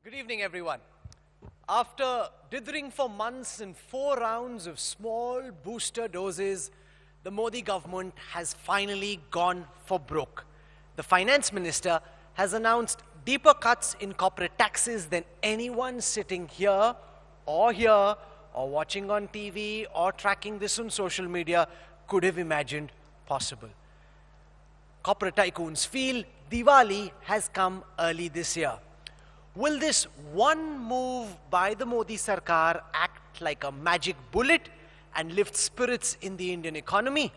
Good evening, everyone. After dithering for months in 4 rounds of small booster doses, the Modi government has finally gone for broke. The finance minister has announced deeper cuts in corporate taxes than anyone sitting here or watching on TV or tracking this on social media could have imagined possible. Corporate tycoons feel Diwali has come early this year. Will this one move by the Modi Sarkar act like a magic bullet and lift spirits in the Indian economy?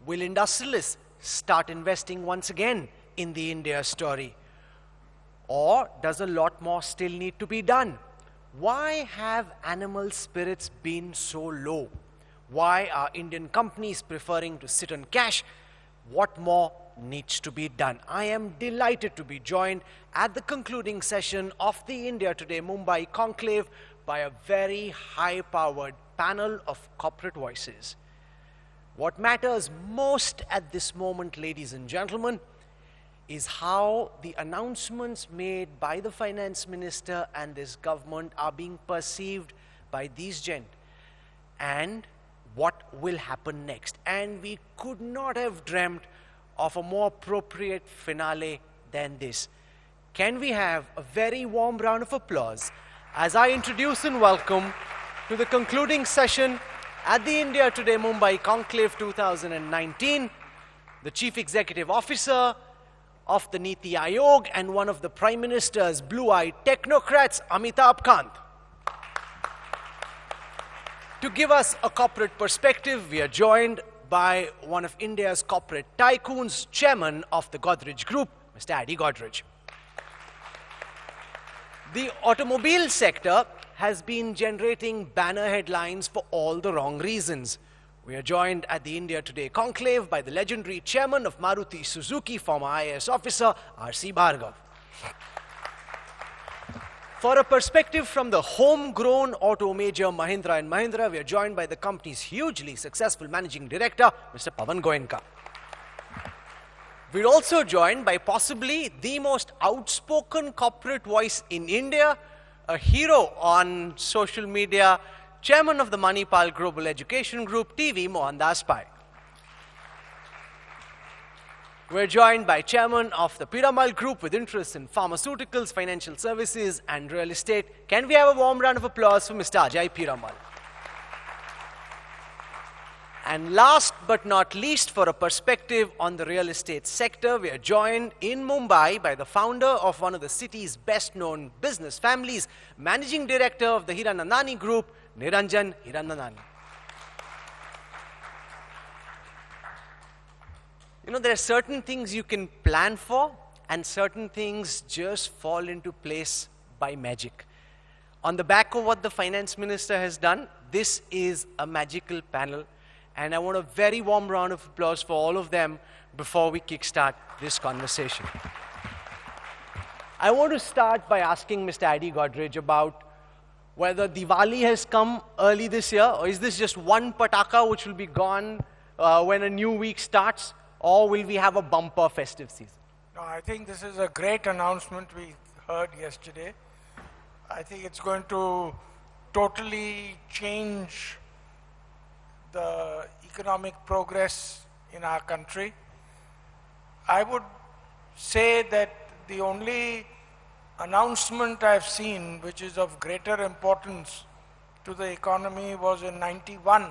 Will industrialists start investing once again in the India story? Or does a lot more still need to be done? Why have animal spirits been so low? Why are Indian companies preferring to sit on cash? What more needs to be done? I am delighted to be joined at the concluding session of the India Today Mumbai Conclave by a very high-powered panel of corporate voices. What matters most at this moment, ladies and gentlemen, is how the announcements made by the finance minister and this government are being perceived by these gent, and what will happen next. And we could not have dreamt of a more appropriate finale than this. Can we have a very warm round of applause as I introduce and welcome to the concluding session at the India Today Mumbai Conclave 2019, the Chief Executive Officer of the Niti Aayog and one of the Prime Minister's blue-eyed technocrats, Amitabh Kant. To give us a corporate perspective, we are joined by one of India's corporate tycoons, chairman of the Godrej Group, Mr. Adi Godrej. The automobile sector has been generating banner headlines for all the wrong reasons. We are joined at the India Today Conclave by the legendary chairman of Maruti Suzuki, former IAS officer, R.C. Bhargav. For a perspective from the homegrown auto major Mahindra & Mahindra, we are joined by the company's hugely successful managing director, Mr. Pavan Goenka. We're also joined by possibly the most outspoken corporate voice in India, a hero on social media, chairman of the Manipal Global Education Group, TV Mohandas Pai. We're joined by chairman of the Piramal Group with interests in pharmaceuticals, financial services and real estate. Can we have a warm round of applause for Mr. Ajay Piramal? And last but not least, for a perspective on the real estate sector, we are joined in Mumbai by the founder of one of the city's best-known business families, managing director of the Hiranandani Group, Niranjan Hiranandani. You know, there are certain things you can plan for and certain things just fall into place by magic. On the back of what the finance minister has done, this is a magical panel, and I want a very warm round of applause for all of them before we kickstart this conversation. I want to start by asking Mr. Adi Godrej about whether Diwali has come early this year, or is this just one pataka which will be gone when a new week starts? Or will we have a bumper festive season? No, I think this is a great announcement we heard yesterday. I think it's going to totally change the economic progress in our country. I would say that the only announcement I've seen which is of greater importance to the economy was in '91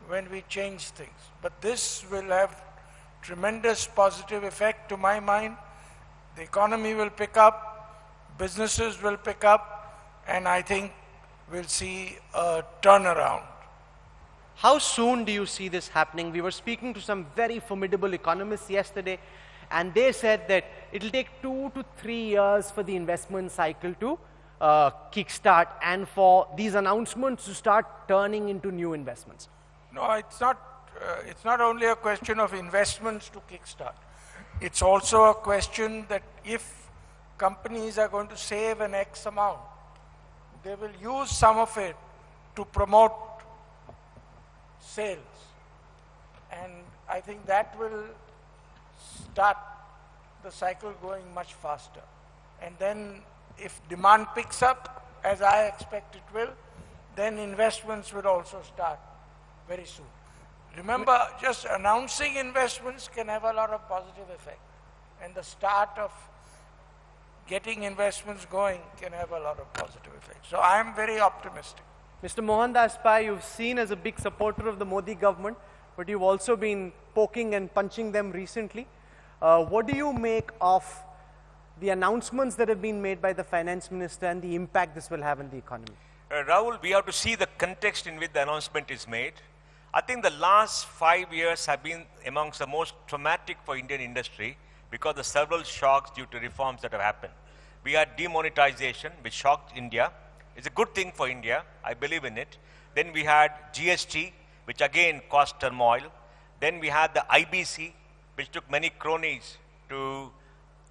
when we changed things. But this will have tremendous positive effect to my mind. The economy will pick up, businesses will pick up, and I think we'll see a turnaround. How soon do you see this happening? We were speaking to some very formidable economists yesterday, and they said that it'll take 2 to 3 years for the investment cycle to kickstart and for these announcements to start turning into new investments. No, it's not only a question of investments to kickstart. It's also a question that if companies are going to save an X amount, they will use some of it to promote sales. And I think that will start the cycle going much faster. And then if demand picks up, as I expect it will, then investments will also start very soon. Remember, just announcing investments can have a lot of positive effect. And the start of getting investments going can have a lot of positive effect. So I am very optimistic. Mr. Mohandas Pai, you've seen as a big supporter of the Modi government, but you've also been poking and punching them recently. What do you make of the announcements that have been made by the finance minister and the impact this will have on the economy? Rahul, we have to see the context in which the announcement is made. I think the last 5 years have been amongst the most traumatic for Indian industry because of several shocks due to reforms that have happened. We had demonetization, which shocked India. It's a good thing for India. I believe in it. Then we had GST, which again caused turmoil. Then we had the IBC, which took many cronies to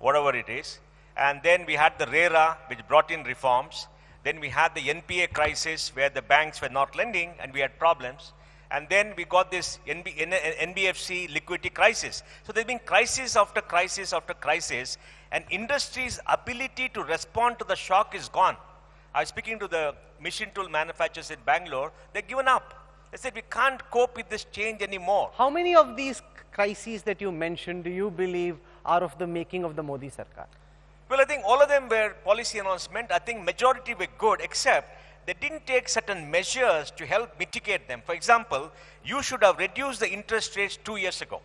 whatever it is. And then we had the RERA, which brought in reforms. Then we had the NPA crisis, where the banks were not lending and we had problems. And then we got this NBFC liquidity crisis. So there's been crisis after crisis after crisis, and industry's ability to respond to the shock is gone. I was speaking to the machine tool manufacturers in Bangalore. They've given up. They said, we can't cope with this change anymore. How many of these crises that you mentioned do you believe are of the making of the Modi Sarkar? Well, I think all of them were policy announcement. I think majority were good, except they didn't take certain measures to help mitigate them. For example, you should have reduced the interest rates 2 years ago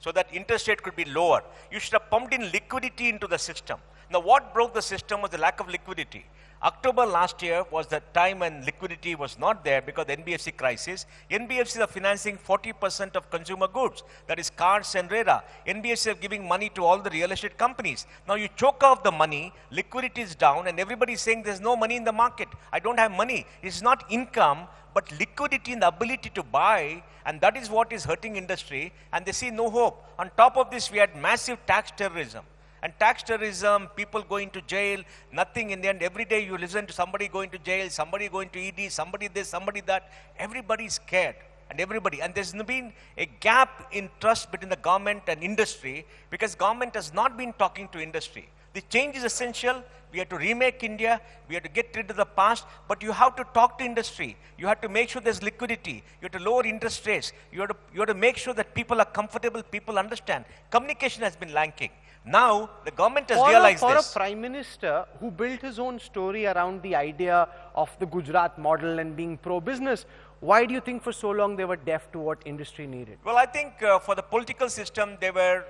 so that interest rate could be lower. You should have pumped in liquidity into the system. Now, what broke the system was the lack of liquidity. October last year was the time when liquidity was not there because of the NBFC crisis. NBFCs are financing 40% of consumer goods, that is cars and RERA. NBFCs are giving money to all the real estate companies. Now you choke off the money, liquidity is down, and everybody is saying there's no money in the market. I don't have money. It's not income, but liquidity and the ability to buy, and that is what is hurting industry, and they see no hope. On top of this, we had massive tax terrorism. And tax terrorism, people going to jail, nothing in the end. Every day you listen to somebody going to jail, somebody going to ED, somebody this, somebody that. Everybody is scared. And everybody. And there's been a gap in trust between the government and industry because government has not been talking to industry. The change is essential. We have to remake India. We have to get rid of the past. But you have to talk to industry. You have to make sure there's liquidity. You have to lower interest rates. You have to make sure that people are comfortable, people understand. Communication has been lacking. Now, the government has realized this. For a prime minister who built his own story around the idea of the Gujarat model and being pro-business, why do you think for so long they were deaf to what industry needed? Well, I think for the political system, they were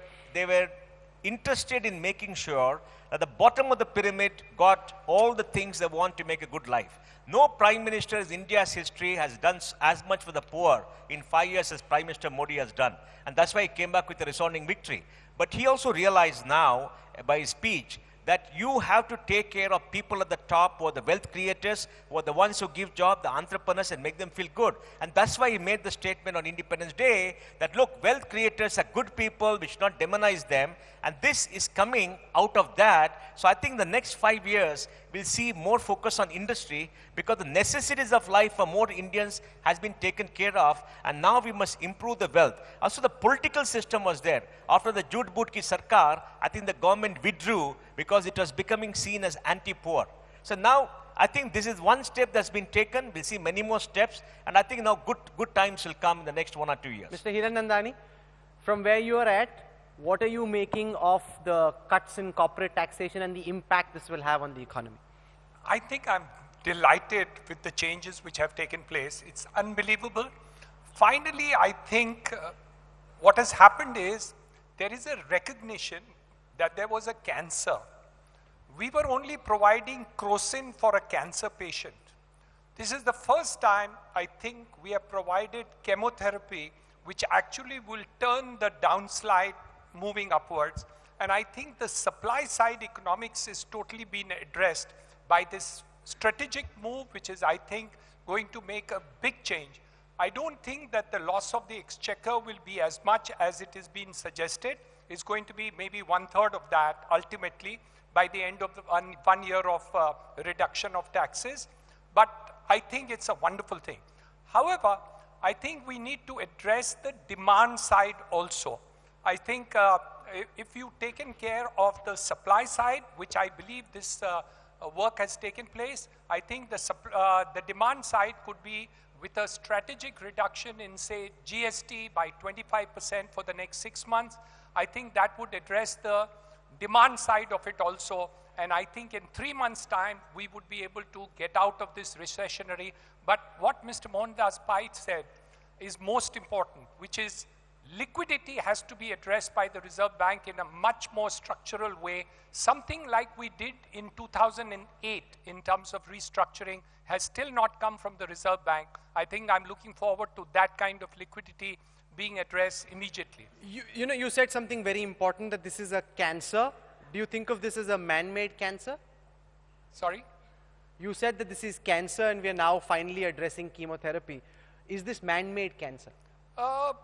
interested in making sure that the bottom of the pyramid got all the things they want to make a good life. No prime minister in India's history has done as much for the poor in 5 years as Prime Minister Modi has done. And that's why he came back with a resounding victory. But he also realized now, by his speech, that you have to take care of people at the top, who are the wealth creators, who are the ones who give jobs, the entrepreneurs, and make them feel good. And that's why he made the statement on Independence Day that, look, wealth creators are good people, we should not demonize them. And this is coming out of that. So I think the next 5 years, we'll see more focus on industry because the necessities of life for more Indians has been taken care of. And now we must improve the wealth. Also, the political system was there. After the Jhut Boot Ki Sarkar, I think the government withdrew because it was becoming seen as anti-poor. So now, I think this is one step that's been taken. We'll see many more steps. And I think now good times will come in the next 1 or 2 years. Mr. Hiranandani, from where you are at, what are you making of the cuts in corporate taxation and the impact this will have on the economy? I think I'm delighted with the changes which have taken place. It's unbelievable. Finally, I think what has happened is there is a recognition that there was a cancer. We were only providing crocin for a cancer patient. This is the first time I think we have provided chemotherapy which actually will turn the downslide moving upwards. And I think the supply side economics is totally been addressed by this strategic move, which is, I think, going to make a big change. I don't think that the loss of the exchequer will be as much as it is being suggested. It's going to be maybe 1/3 of that ultimately by the end of the one year of reduction of taxes. But I think it's a wonderful thing. However, I think we need to address the demand side also. I think if you've taken care of the supply side, which I believe this work has taken place. I think the demand side could be with a strategic reduction in, say, GST by 25% for the next 6 months. I think that would address the demand side of it also. And I think in 3 months' time, we would be able to get out of this recessionary. But what Mr. Mohandas Pai said is most important, which is liquidity has to be addressed by the Reserve Bank in a much more structural way. Something like we did in 2008 in terms of restructuring has still not come from the Reserve Bank. I think I'm looking forward to that kind of liquidity being addressed immediately. You know, you said something very important, that this is a cancer. Do you think of this as a man-made cancer? Sorry? You said that this is cancer and we are now finally addressing chemotherapy. Is this man-made cancer? I'm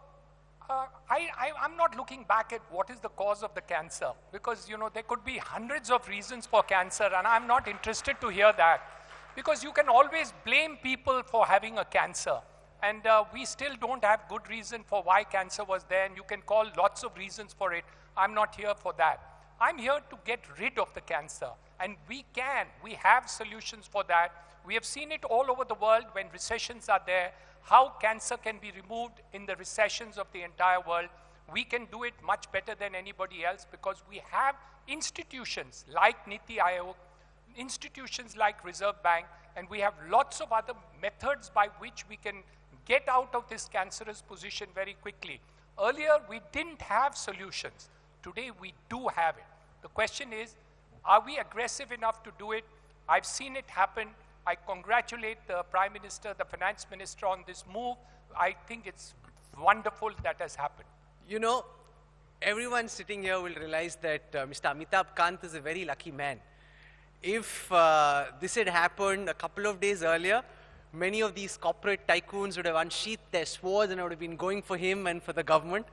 not looking back at what is the cause of the cancer, because, you know, there could be hundreds of reasons for cancer, and I'm not interested to hear that, because you can always blame people for having a cancer, and we still don't have good reason for why cancer was there, and you can call lots of reasons for it. I'm not here for that. I'm here to get rid of the cancer, and we have solutions for that. We have seen it all over the world when recessions are there, how cancer can be removed in the recessions of the entire world. We can do it much better than anybody else because we have institutions like Niti Aayog, institutions like Reserve Bank, and we have lots of other methods by which we can get out of this cancerous position very quickly. Earlier, we didn't have solutions. Today, we do have it. The question is, are we aggressive enough to do it? I've seen it happen. I congratulate the Prime Minister, the Finance Minister on this move. I think it's wonderful that has happened. You know, everyone sitting here will realize that Mr. Amitabh Kant is a very lucky man. If this had happened a couple of days earlier, many of these corporate tycoons would have unsheathed their swords and would have been going for him and for the government.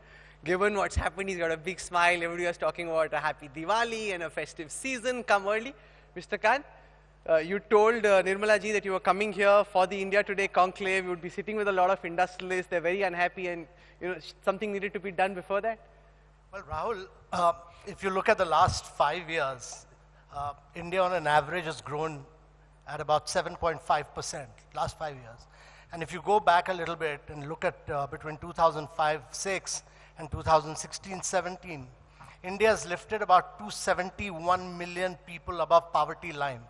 Given what's happened, he's got a big smile. Everybody was talking about a happy Diwali and a festive season come early. Mr. Kant, you told Nirmala ji that you were coming here for the India Today conclave. You would be sitting with a lot of industrialists. They're very unhappy, and you know something needed to be done before that. Well, Rahul, if you look at the last 5 years, India on an average has grown at about 7.5% last 5 years. And if you go back a little bit and look at between 2005-06 and 2016-17, India has lifted about 271 million people above poverty line.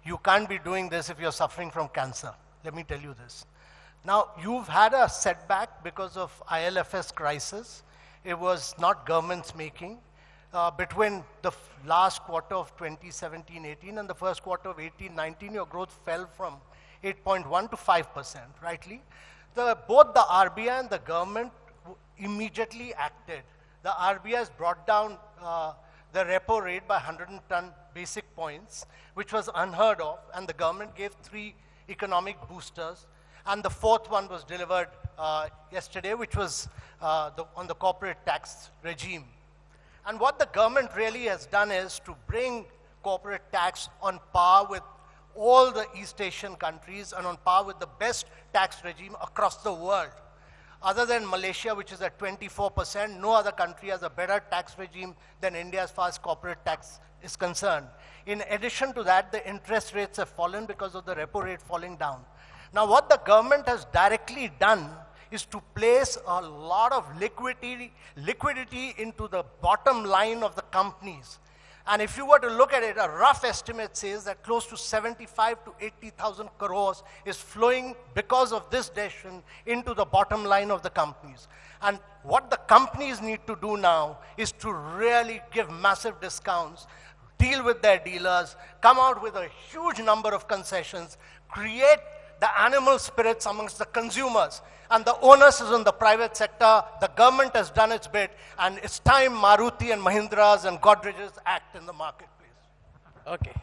You can't be doing this if you're suffering from cancer. Let me tell you this. Now, you've had a setback because of ILFS crisis. It was not government's making. Between the last quarter of 2017-18 and the first quarter of 18-19, your growth fell from 8.1 to 5%, rightly. Both the RBI and the government immediately acted. The RBI has brought down the repo rate by 110 basic points, which was unheard of, and the government gave 3 economic boosters, and the 4th one was delivered yesterday, which was on the corporate tax regime. And what the government really has done is to bring corporate tax on par with all the East Asian countries and on par with the best tax regime across the world. Other than Malaysia, which is at 24%, no other country has a better tax regime than India as far as corporate tax is concerned. In addition to that, the interest rates have fallen because of the repo rate falling down. Now, what the government has directly done is to place a lot of liquidity into the bottom line of the companies. And if you were to look at it, a rough estimate says that close to 75 to 80,000 crores is flowing because of this decision into the bottom line of the companies. And what the companies need to do now is to really give massive discounts, deal with their dealers, come out with a huge number of concessions, create the animal spirits amongst the consumers. And the onus is on the private sector. The government has done its bit, and it's time Maruti and Mahindras and Godrej's act in the marketplace. Okay.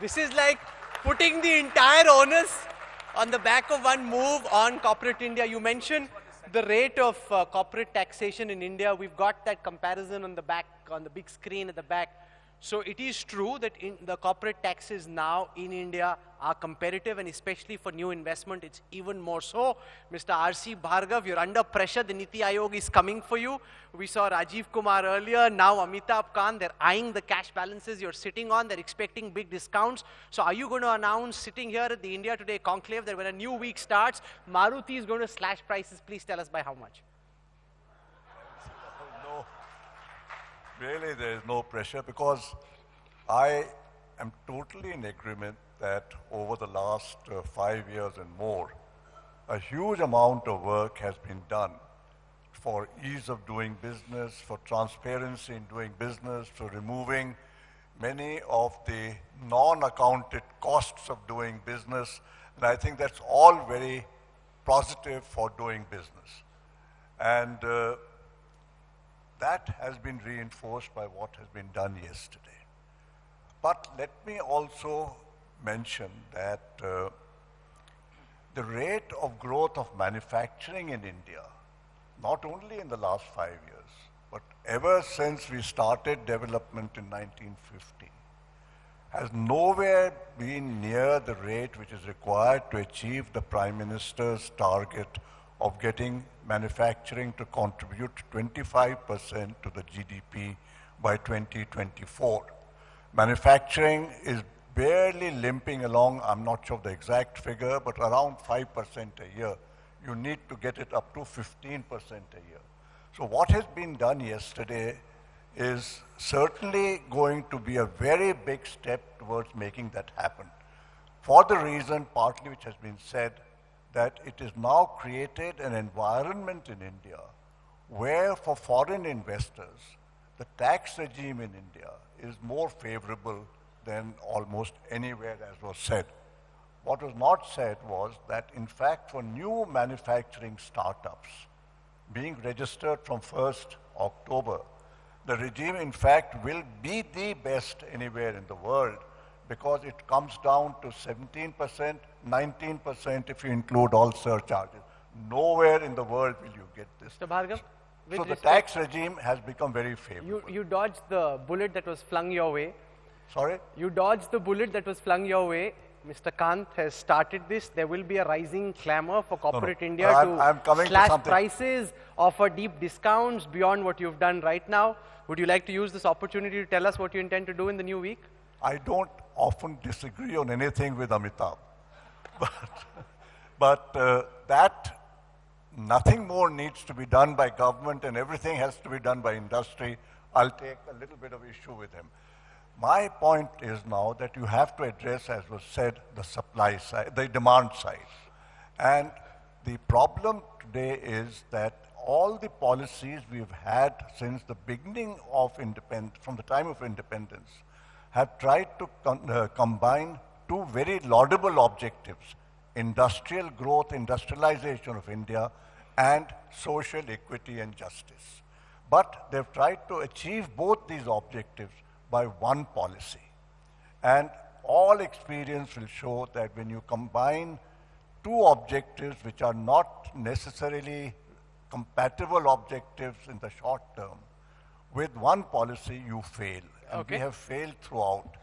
This is like putting the entire onus on the back of one move on corporate India. You mentioned the rate of corporate taxation in India. We've got that comparison on the back, on the big screen at the back. So it is true that the corporate taxes now in India are competitive, and especially for new investment, it's even more so. Mr. R.C. Bhargav, you're under pressure. The Niti Aayog is coming for you. We saw Rajiv Kumar earlier. Now Amitabh Kant, they're eyeing the cash balances you're sitting on. They're expecting big discounts. So are you going to announce, sitting here at the India Today Conclave, that when a new week starts, Maruti is going to slash prices? Please tell us by how much. No, really there is no pressure, because I am totally in agreement that over the last 5 years and more, a huge amount of work has been done for ease of doing business, for transparency in doing business, for removing many of the non-accounted costs of doing business. And I think that's all very positive for doing business. And that has been reinforced by what has been done yesterday. But let me also mention that the rate of growth of manufacturing in India, not only in the last 5 years, but ever since we started development in 1950, has nowhere been near the rate which is required to achieve the Prime Minister's target of getting manufacturing to contribute 25% to the GDP by 2024. Manufacturing is barely limping along, I'm not sure of the exact figure, but around 5% a year. You need to get it up to 15% a year. So what has been done yesterday is certainly going to be a very big step towards making that happen. For the reason, partly which has been said, that it is now created an environment in India where for foreign investors, the tax regime in India is more favorable than almost anywhere, as was said. What was not said was that, in fact, for new manufacturing startups being registered from 1st October, the regime, in fact, will be the best anywhere in the world, because it comes down to 17%, 19% if you include all surcharges. Nowhere in the world will you get this. Mr. Bhargav, so the tax regime has become very favorable. You dodged the bullet that was flung your way. Sorry? You dodged the bullet that was flung your way. Mr. Kant has started this. There will be a rising clamor for corporate India to slash prices, offer deep discounts beyond what you've done right now. Would you like to use this opportunity to tell us what you intend to do in the new week? I don't often disagree on anything with Amitabh. But that nothing more needs to be done by government and everything has to be done by industry. I'll take a little bit of issue with him. My point is now that you have to address, as was said, the supply side, the demand side. And the problem today is that all the policies we've had since the beginning of independence, from the time of independence, have tried to combine two very laudable objectives: industrial growth, industrialization of India, and social equity and justice. But they've tried to achieve both these objectives by one policy. And all experience will show that when you combine two objectives which are not necessarily compatible objectives in the short term, with one policy you fail. And we have failed throughout.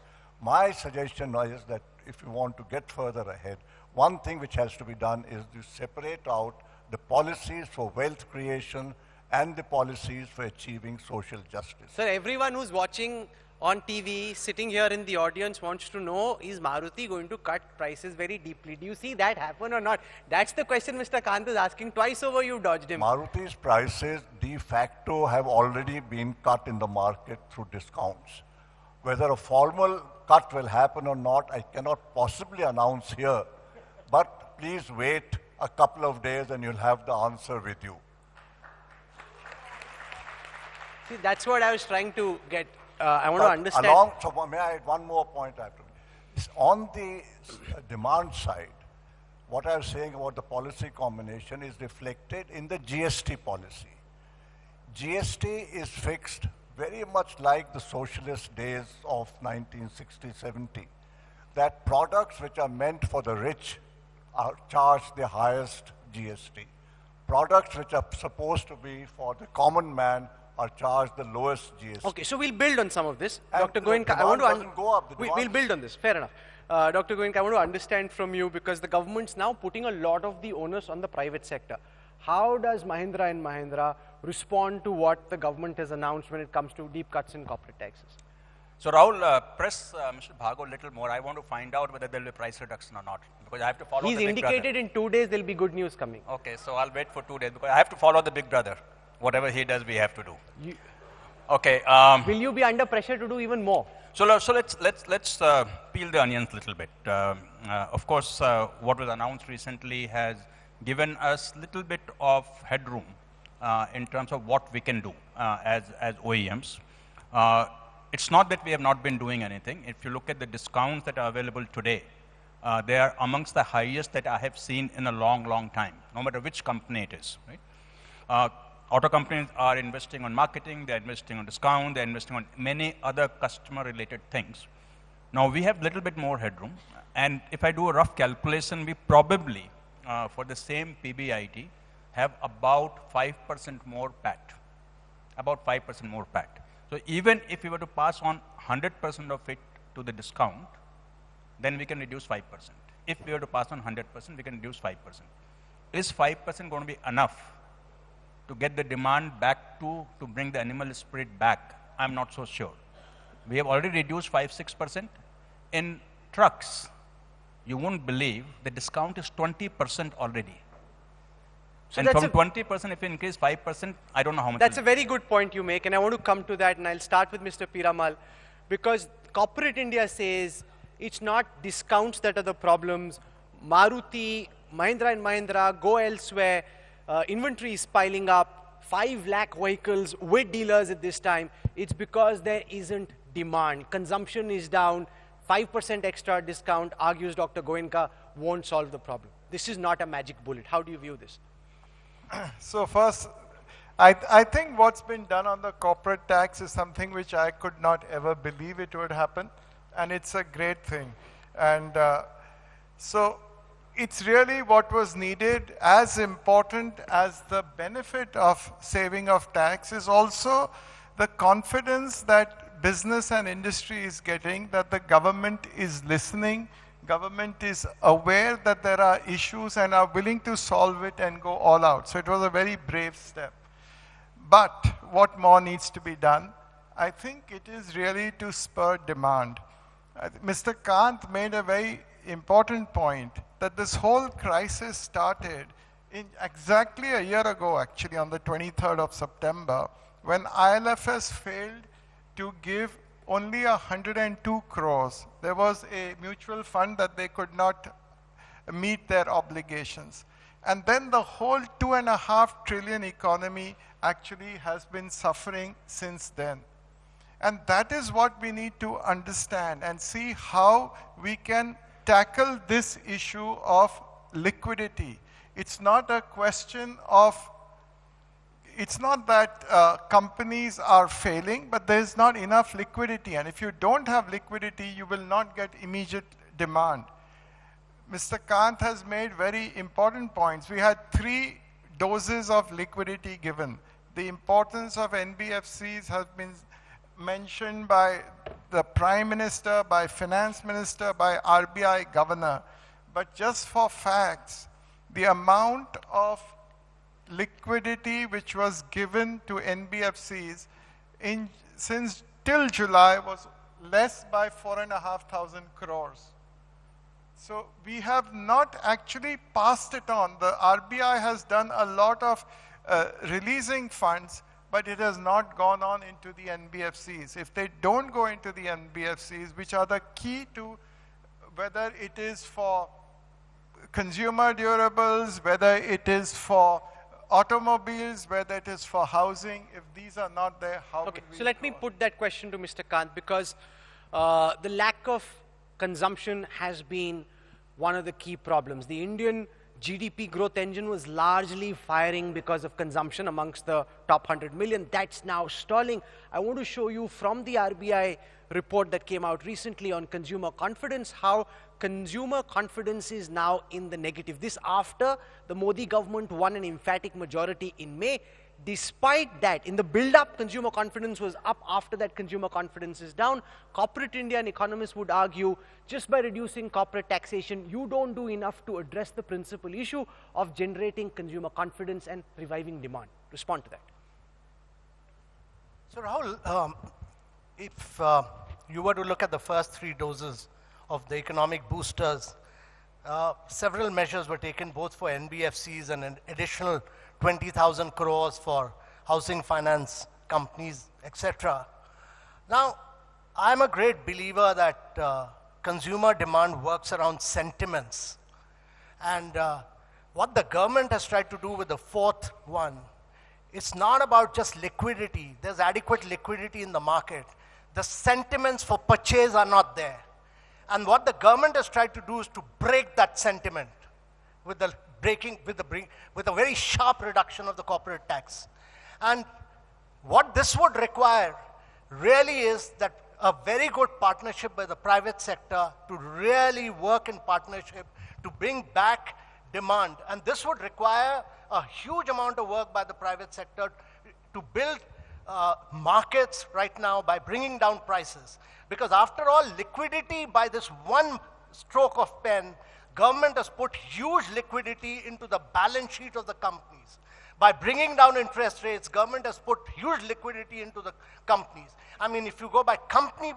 My suggestion is that if you want to get further ahead, one thing which has to be done is to separate out the policies for wealth creation and the policies for achieving social justice. Sir, everyone who's watching on TV, sitting here in the audience, wants to know, is Maruti going to cut prices very deeply? Do you see that happen or not? That's the question Mr. Kant is asking. Twice over you dodged him. Maruti's prices de facto have already been cut in the market through discounts. Whether a formal cut will happen or not, I cannot possibly announce here. But please wait a couple of days and you'll have the answer with you. See, that's what I was trying to get. I want to understand. So may I add one more point I have to make? On the demand side, what I was saying about the policy combination is reflected in the GST policy. GST is fixed very much like the socialist days of 1960-70, that products which are meant for the rich are charged the highest GST. Products which are supposed to be for the common man are charged the lowest GST. Okay, so we'll build on some of this. And Dr. the Goenka, I want to... demand doesn't go up, the We'll demand- build on this, fair enough. Dr. Goenka, I want to understand from you, because the government's now putting a lot of the onus on the private sector. How does Mahindra and Mahindra respond to what the government has announced when it comes to deep cuts in corporate taxes? So Rahul, press Mr. Bhargava a little more. I want to find out whether there will be price reduction or not, because I have to follow He's the big brother. indicated in 2 days there'll be good news coming. Okay, so I'll wait for 2 days, because I have to follow the big brother. Whatever he does, we have to do. Okay. Will you be under pressure to do even more? So let's peel the onions a little bit. Of course, what was announced recently has given us little bit of headroom in terms of what we can do as OEMs. It's not that we have not been doing anything. If you look at the discounts that are available today, they are amongst the highest that I have seen in a long, long time, no matter which company it is. Right? Auto companies are investing on marketing, they're investing on discount, they're investing on many other customer-related things. Now, we have little bit more headroom, and if I do a rough calculation, we probably, for the same PBIT, have about 5% more PAT. About 5% more PAT. So even if we were to pass on 100% of it to the discount, then we can reduce 5%. If we were to pass on 100%, we can reduce 5%. Is 5% going to be enough to get the demand back to bring the animal spirit back? I'm not so sure. We have already reduced 5-6%. In trucks, you won't believe the discount is 20% already. So and that's from 20%, if you increase 5%, I don't know how much. That's a very good point you make, and I want to come to that, and I'll start with Mr. Piramal, because corporate India says it's not discounts that are the problems. Maruti, Mahindra and Mahindra go elsewhere. Inventory is piling up. 5 lakh vehicles with dealers at this time. It's because there isn't demand. Consumption is down. 5% extra discount, argues Dr. Goenka, won't solve the problem. This is not a magic bullet. How do you view this? So first, I think what's been done on the corporate tax is something which I could not ever believe it would happen, and it's a great thing. And so it's really what was needed. As important as the benefit of saving of tax is also the confidence that business and industry is getting, that the government is listening, government is aware that there are issues and are willing to solve it and go all out. So it was a very brave step. But what more needs to be done? I think it is really to spur demand. Mr. Kant made a very important point that this whole crisis started in exactly a year ago, actually on the 23rd of September, when ILFS failed to give only 102 crores. There was a mutual fund that they could not meet their obligations. And then the whole 2.5 trillion economy actually has been suffering since then. And that is what we need to understand and see how we can tackle this issue of liquidity. It's not a question of, it's not that companies are failing, but there's not enough liquidity. And if you don't have liquidity, you will not get immediate demand. Mr. Kant has made very important points. We had 3 doses of liquidity given. The importance of NBFCs has been mentioned by the Prime Minister, by Finance Minister, by RBI Governor. But just for facts, the amount of liquidity which was given to NBFCs since till July was less by 4,500 crores. So we have not actually passed it on. The RBI has done a lot of releasing funds, but it has not gone on into the NBFCs. If they don't go into the NBFCs, which are the key to whether it is for consumer durables, whether it is for automobiles, whether it is for housing, if these are not there, how will we so let me put that question to Mr. Kant, because the lack of consumption has been one of the key problems. The Indian GDP growth engine was largely firing because of consumption amongst the top 100 million. That's now stalling. I want to show you from the RBI report that came out recently on consumer confidence, how consumer confidence is now in the negative. This after the Modi government won an emphatic majority in May. Despite that, in the build-up, consumer confidence was up. After that, consumer confidence is down. Corporate India and economists would argue, just by reducing corporate taxation, you don't do enough to address the principal issue of generating consumer confidence and reviving demand. Respond to that. So Rahul, if you were to look at the first 3 doses of the economic boosters, several measures were taken both for NBFCs and an additional 20,000 crores for housing finance companies, etc. Now, I'm a great believer that consumer demand works around sentiments. And what the government has tried to do with the 4th one, it's not about just liquidity. There's adequate liquidity in the market. The sentiments for purchase are not there. And what the government has tried to do is to break that sentiment with a very sharp reduction of the corporate tax. And what this would require really is that a very good partnership by the private sector to really work in partnership to bring back demand. And this would require a huge amount of work by the private sector to build markets right now by bringing down prices. Because after all, liquidity by this one stroke of pen, government has put huge liquidity into the balance sheet of the companies. By bringing down interest rates, government has put huge liquidity into the companies. I mean, if you go by company,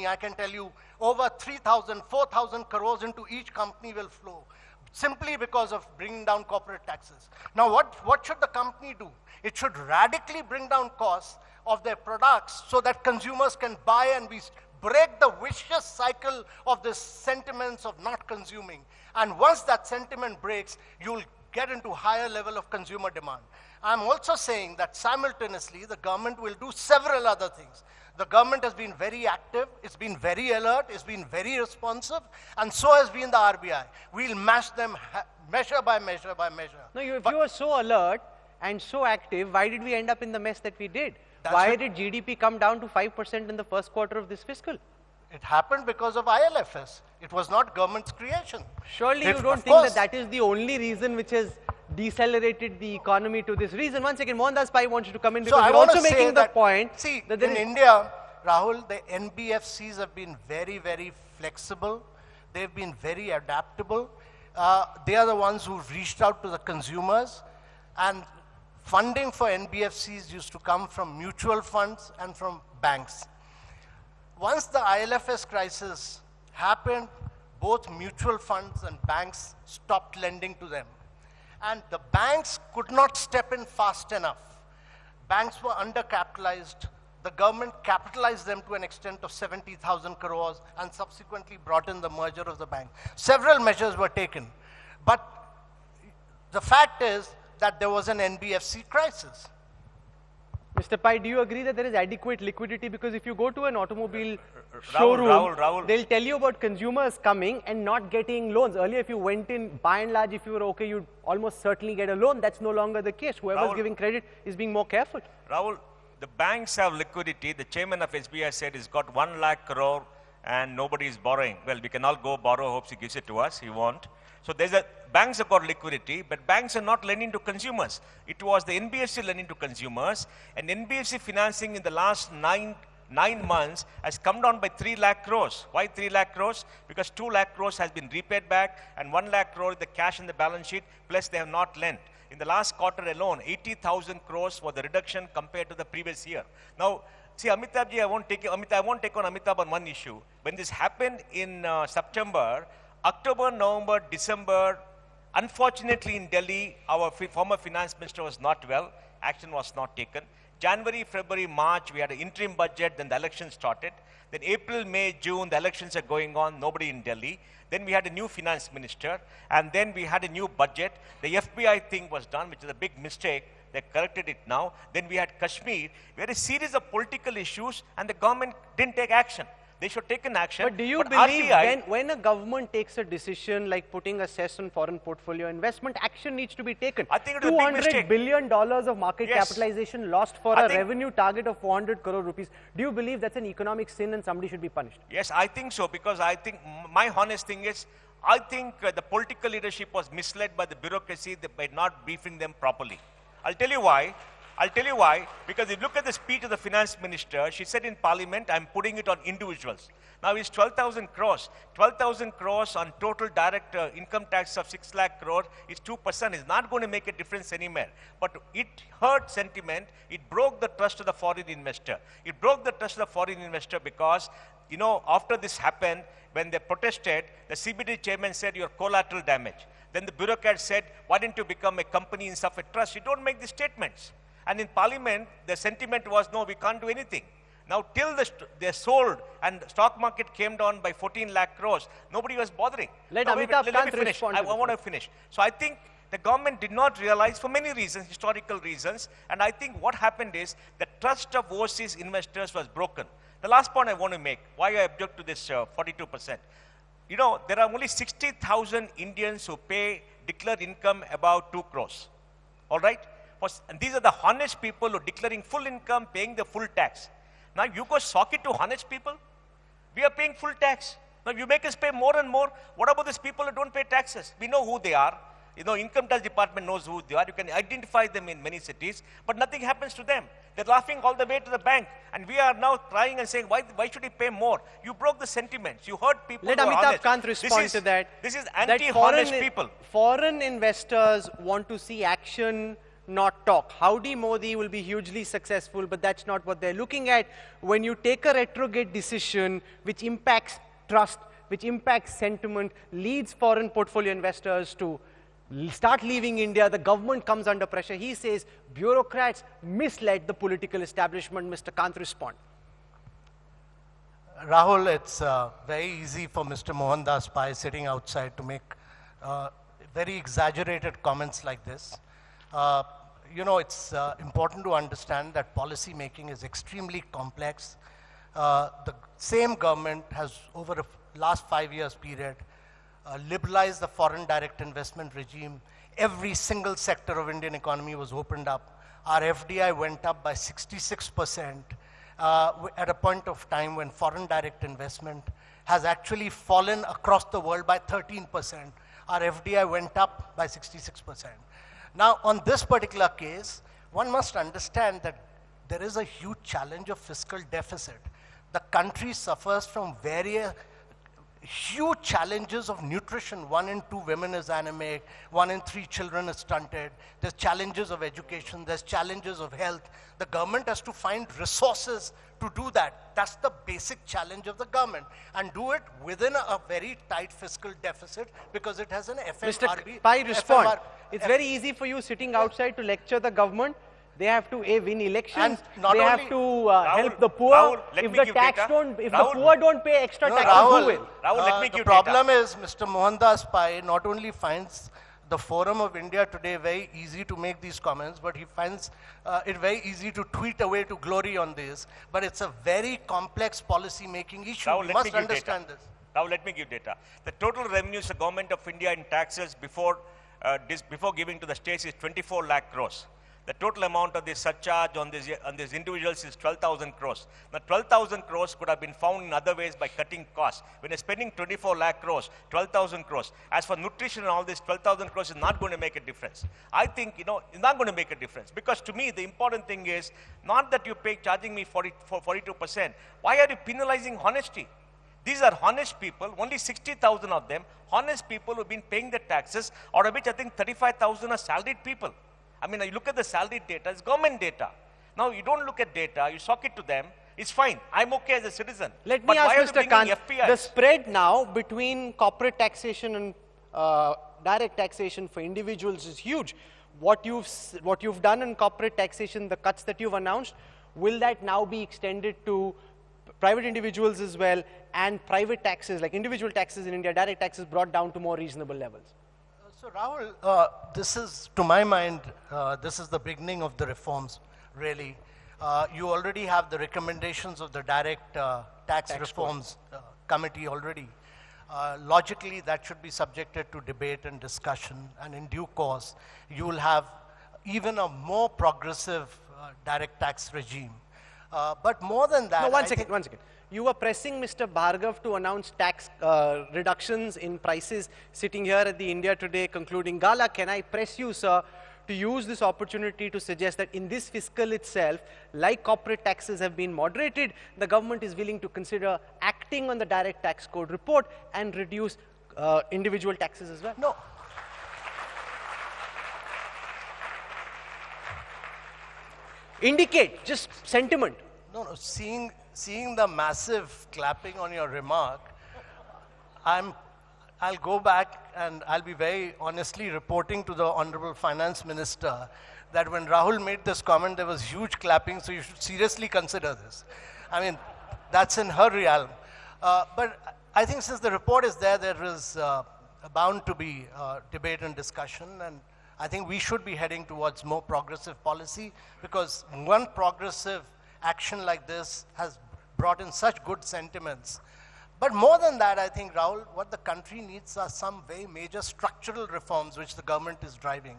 I can tell you over 3,000, 4,000 crores into each company will flow, simply because of bringing down corporate taxes. Now, what should the company do? It should radically bring down costs of their products so that consumers can buy and we break the vicious cycle of the sentiments of not consuming. And once that sentiment breaks, you'll get into higher level of consumer demand. I'm also saying that simultaneously, the government will do several other things. The government has been very active, it's been very alert, it's been very responsive, and so has been the RBI. We'll match them measure by measure by measure. No, if you were so alert and so active, why did we end up in the mess that we did? Why did GDP come down to 5% in the first quarter of this fiscal? It happened because of ILFS. It was not government's creation. Surely you don't think that that is the only reason which has decelerated the economy to this reason. One second, Mohandas Pai wants you to come in because you're also making the point. See, that in India, Rahul, the NBFCs have been very, very flexible. They've been very adaptable. They are the ones who reached out to the consumers, and funding for NBFCs used to come from mutual funds and from banks. Once the ILFS crisis happened, both mutual funds and banks stopped lending to them. And the banks could not step in fast enough. Banks were undercapitalized. The government capitalized them to an extent of 70,000 crores and subsequently brought in the merger of the bank. Several measures were taken. But the fact is that there was an NBFC crisis. Mr. Pai, do you agree that there is adequate liquidity? Because if you go to an automobile showroom, Rahul. they'll tell you about consumers coming and not getting loans. Earlier, if you went in, by and large, if you were okay, you'd almost certainly get a loan. That's no longer the case. Whoever's giving credit is being more careful. Rahul, the banks have liquidity. The chairman of SBI said he's got 1 lakh crore and nobody is borrowing. Well, we can all go borrow, hopes he gives it to us. He won't. So banks have got liquidity, but banks are not lending to consumers. It was the NBFC lending to consumers, and NBFC financing in the last nine months has come down by 3 lakh crores. Why 3 lakh crores? Because 2 lakh crores has been repaid back, and 1 lakh crore is the cash in the balance sheet, plus they have not lent. In the last quarter alone, 80,000 crores was the reduction compared to the previous year. Now, see, Amitabh, I won't take on Amitabh on one issue. When this happened in September, October, November, December, unfortunately in Delhi, our former finance minister was not well. Action was not taken. January, February, March, we had an interim budget, then the election started. Then April, May, June, the elections are going on, nobody in Delhi. Then we had a new finance minister, and then we had a new budget. The FBI thing was done, which is a big mistake. They corrected it now. Then we had Kashmir. We had a series of political issues, and the government didn't take action. They should take an action. But do you believe when a government takes a decision like putting a cess on foreign portfolio investment, action needs to be taken? I think it was a big mistake. $200 billion of market capitalization lost for a revenue target of 400 crore rupees. Do you believe that's an economic sin and somebody should be punished? Yes, I think so, because I think my honest thing is, I think the political leadership was misled by the bureaucracy by not briefing them properly. I'll tell you why. I'll tell you why. Because if you look at the speech of the finance minister, she said in parliament, I'm putting it on individuals. Now it's 12,000 crores. 12,000 crores on total direct income tax of 6 lakh crore is 2%. It's not going to make a difference anywhere. But it hurt sentiment. It broke the trust of the foreign investor. It broke the trust of the foreign investor because, you know, after this happened, when they protested, the CBD chairman said you're collateral damage. Then the bureaucrat said, why didn't you become a company instead of a trust? You don't make these statements. And in parliament, the sentiment was, no, we can't do anything. Now, till they sold and the stock market came down by 14 lakh crores, nobody was bothering. Let now, Amitabh let me Kant finish. respond I to this. want to finish. So I think the government did not realize for many reasons, historical reasons, and I think what happened is the trust of overseas investors was broken. The last point I want to make, why I object to this 42%. You know, there are only 60,000 Indians who declare income about 2 crores. All right? And these are the honest people who are declaring full income, paying the full tax. Now you go sock it to honest people. We are paying full tax. Now you make us pay more and more. What about these people who don't pay taxes? We know who they are. You know, income tax department knows who they are. You can identify them in many cities, but nothing happens to them. They're laughing all the way to the bank. And we are now trying and saying, why should he pay more? You broke the sentiments. You hurt people Let who are Amitabh honest. Kant respond to that. This is That anti-honest people. Foreign investors want to see action, not talk. Howdy Modi will be hugely successful, but that's not what they're looking at. When you take a retrograde decision which impacts trust, which impacts sentiment, leads foreign portfolio investors to start leaving India, the government comes under pressure. He says bureaucrats misled the political establishment. Mr. Kant, respond. Rahul, it's very easy for Mr. Mohandas Pai sitting outside to make very exaggerated comments like this. You know, it's important to understand that policy making is extremely complex. The same government has, over a last 5 years period, liberalized the foreign direct investment regime. Every single sector of Indian economy was opened up. Our FDI went up by 66% at a point of time when foreign direct investment has actually fallen across the world by 13%. Our FDI went up by 66%. Now, on this particular case, one must understand that there is a huge challenge of fiscal deficit. The country suffers from various huge challenges of nutrition. 1 in 2 women is anemic, 1 in 3 children is stunted. There's challenges of education, there's challenges of health. The government has to find resources to do that. That's the basic challenge of the government, and do it within a very tight fiscal deficit because it has an FMRB. Mr. Pai, respond. It's very easy for you sitting outside to lecture the government. They have to win elections. They have to help the poor. Rahul, if the Rahul, poor don't pay extra taxes, Rahul, who will? Rahul, let me give the problem data. is Mr. Mohandas Pai not only finds the Forum of India today very easy to make these comments, but he finds it very easy to tweet away to glory on this. But it's a very complex policy making issue. Rahul, You must understand data. this. Now let me give data. The total revenues the government of India in taxes before giving to the states is 24 lakh crores. The total amount of this surcharge on these individuals is 12,000 crores. Now 12,000 crores could have been found in other ways by cutting costs. When you're spending 24 lakh crores, 12,000 crores. As for nutrition and all this, 12,000 crores is not going to make a difference. I think, you know, it's not going to make a difference. Because to me, the important thing is not that you're charging me 42%. Why are you penalizing honesty? These are honest people, only 60,000 of them, honest people who've been paying the taxes, out of which I think 35,000 are salaried people. I mean, you look at the salary data, it's government data. Now, you don't look at data, you sock it to them, it's fine. I'm okay as a citizen. Let But me why are ask you Mr. bringing Kant, FPIs? the spread now between corporate taxation and direct taxation for individuals is huge. What you've done in corporate taxation, the cuts that you've announced, will that now be extended to private individuals as well, and private taxes, like individual taxes in India, direct taxes brought down to more reasonable levels? So Rahul, this is, to my mind, this is the beginning of the reforms, really. You already have the recommendations of the direct tax reforms committee already. Logically, that should be subjected to debate and discussion, and in due course, you will have even a more progressive direct tax regime. But more than that, No, one second. You were pressing Mr. Bhargav to announce tax reductions in prices sitting here at the India Today concluding gala. Can I press you, sir, to use this opportunity to suggest that in this fiscal itself, like corporate taxes have been moderated, the government is willing to consider acting on the direct tax code report and reduce individual taxes as well? No. Indicate, just sentiment. No. Seeing the massive clapping on your remark, I'll go back and I'll be very honestly reporting to the Honorable Finance Minister that when Rahul made this comment, there was huge clapping, so you should seriously consider this. I mean, that's in her realm. But I think since the report is there, there is bound to be debate and discussion, and I think we should be heading towards more progressive policy, because one progressive action like this has brought in such good sentiments. But more than that, I think, Rahul, what the country needs are some very major structural reforms which the government is driving.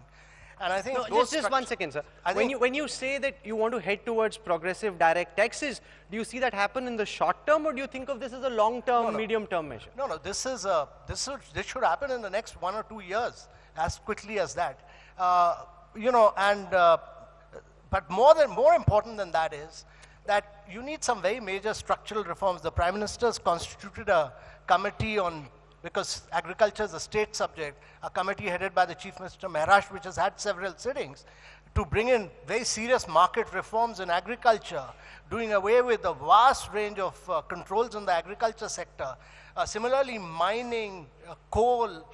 And I think just 1 second, sir. When you say that you want to head towards progressive direct taxes, do you see that happen in the short term, or do you think of this as a long-term, medium-term measure? No, this should happen in the next 1 or 2 years, as quickly as that. But more important than that is that you need some very major structural reforms. The Prime Minister has constituted a committee on, because agriculture is a state subject, a committee headed by the Chief Minister Maharashtra, which has had several sittings, to bring in very serious market reforms in agriculture, doing away with a vast range of controls in the agriculture sector. Similarly, mining, coal,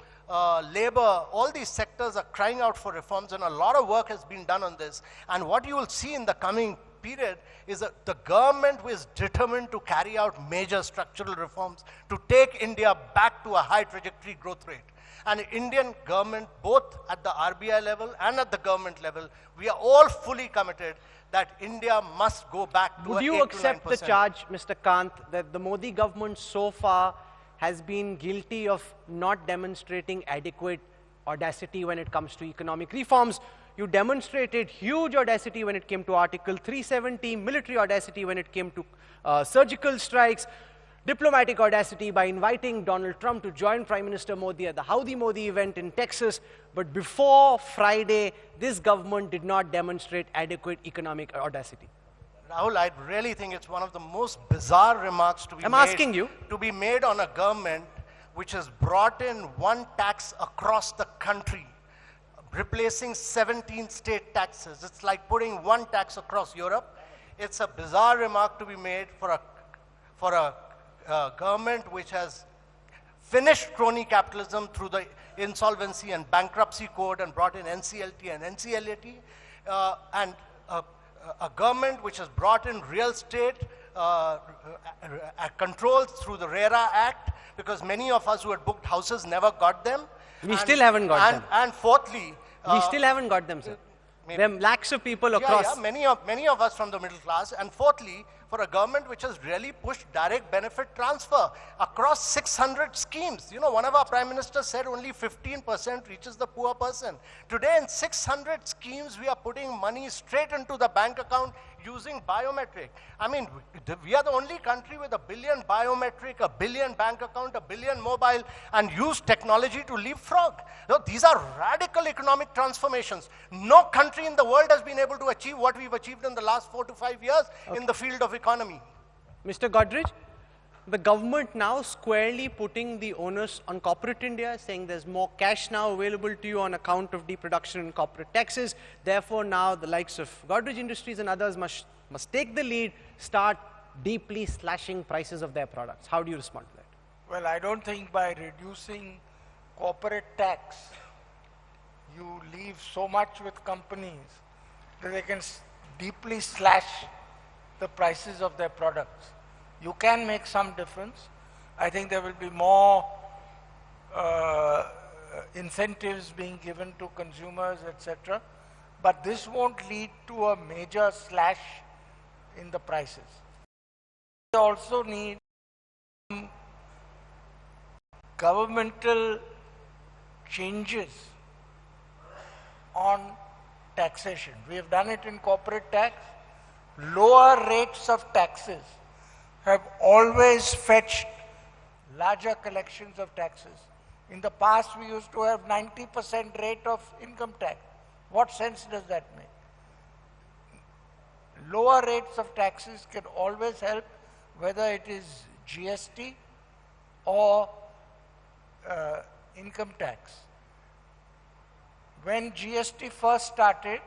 labor, all these sectors are crying out for reforms, and a lot of work has been done on this. And what you will see in the coming period is that the government is determined to carry out major structural reforms to take India back to a high trajectory growth rate. And the Indian government, both at the RBI level and at the government level, we are all fully committed that India must go back to Would you accept the charge, Mr. Kant, that the Modi government so far has been guilty of not demonstrating adequate audacity when it comes to economic reforms? You demonstrated huge audacity when it came to Article 370, military audacity when it came to surgical strikes, diplomatic audacity by inviting Donald Trump to join Prime Minister Modi at the Howdy Modi event in Texas. But before Friday, this government did not demonstrate adequate economic audacity. Rahul, I really think it's one of the most bizarre remarks to be made on a government which has brought in one tax across the country, replacing 17 state taxes. It's like putting one tax across Europe. It's a bizarre remark to be made for a government which has finished crony capitalism through the insolvency and bankruptcy code and brought in NCLT and NCLAT, and a government which has brought in real estate controls through the RERA Act, because many of us who had booked houses never got them. We still haven't got them. And fourthly, we still haven't got them, sir. There are lakhs of people across. Many of us from the middle class. And fourthly, for a government which has really pushed direct benefit transfer across 600 schemes. You know, one of our prime ministers said only 15% reaches the poor person. Today in 600 schemes, we are putting money straight into the bank account using biometric. I mean, we are the only country with 1 billion biometric, 1 billion bank account, 1 billion mobile, and use technology to leapfrog. You know, these are radical economic transformations. No country in the world has been able to achieve what we've achieved in the last 4 to 5 years in the field of economy. Mr. Godrej, the government now squarely putting the onus on corporate India, saying there's more cash now available to you on account of deproduction in corporate taxes. Therefore, now the likes of Godrej Industries and others must take the lead, start deeply slashing prices of their products. How do you respond to that? Well, I don't think by reducing corporate tax, you leave so much with companies that they can deeply slash the prices of their products. You can make some difference. I think there will be more incentives being given to consumers, etc. But this won't lead to a major slash in the prices. We also need governmental changes on taxation. We have done it in corporate tax. Lower rates of taxes have always fetched larger collections of taxes. In the past, we used to have 90% rate of income tax. What sense does that make? Lower rates of taxes can always help, whether it is GST or income tax. When GST first started,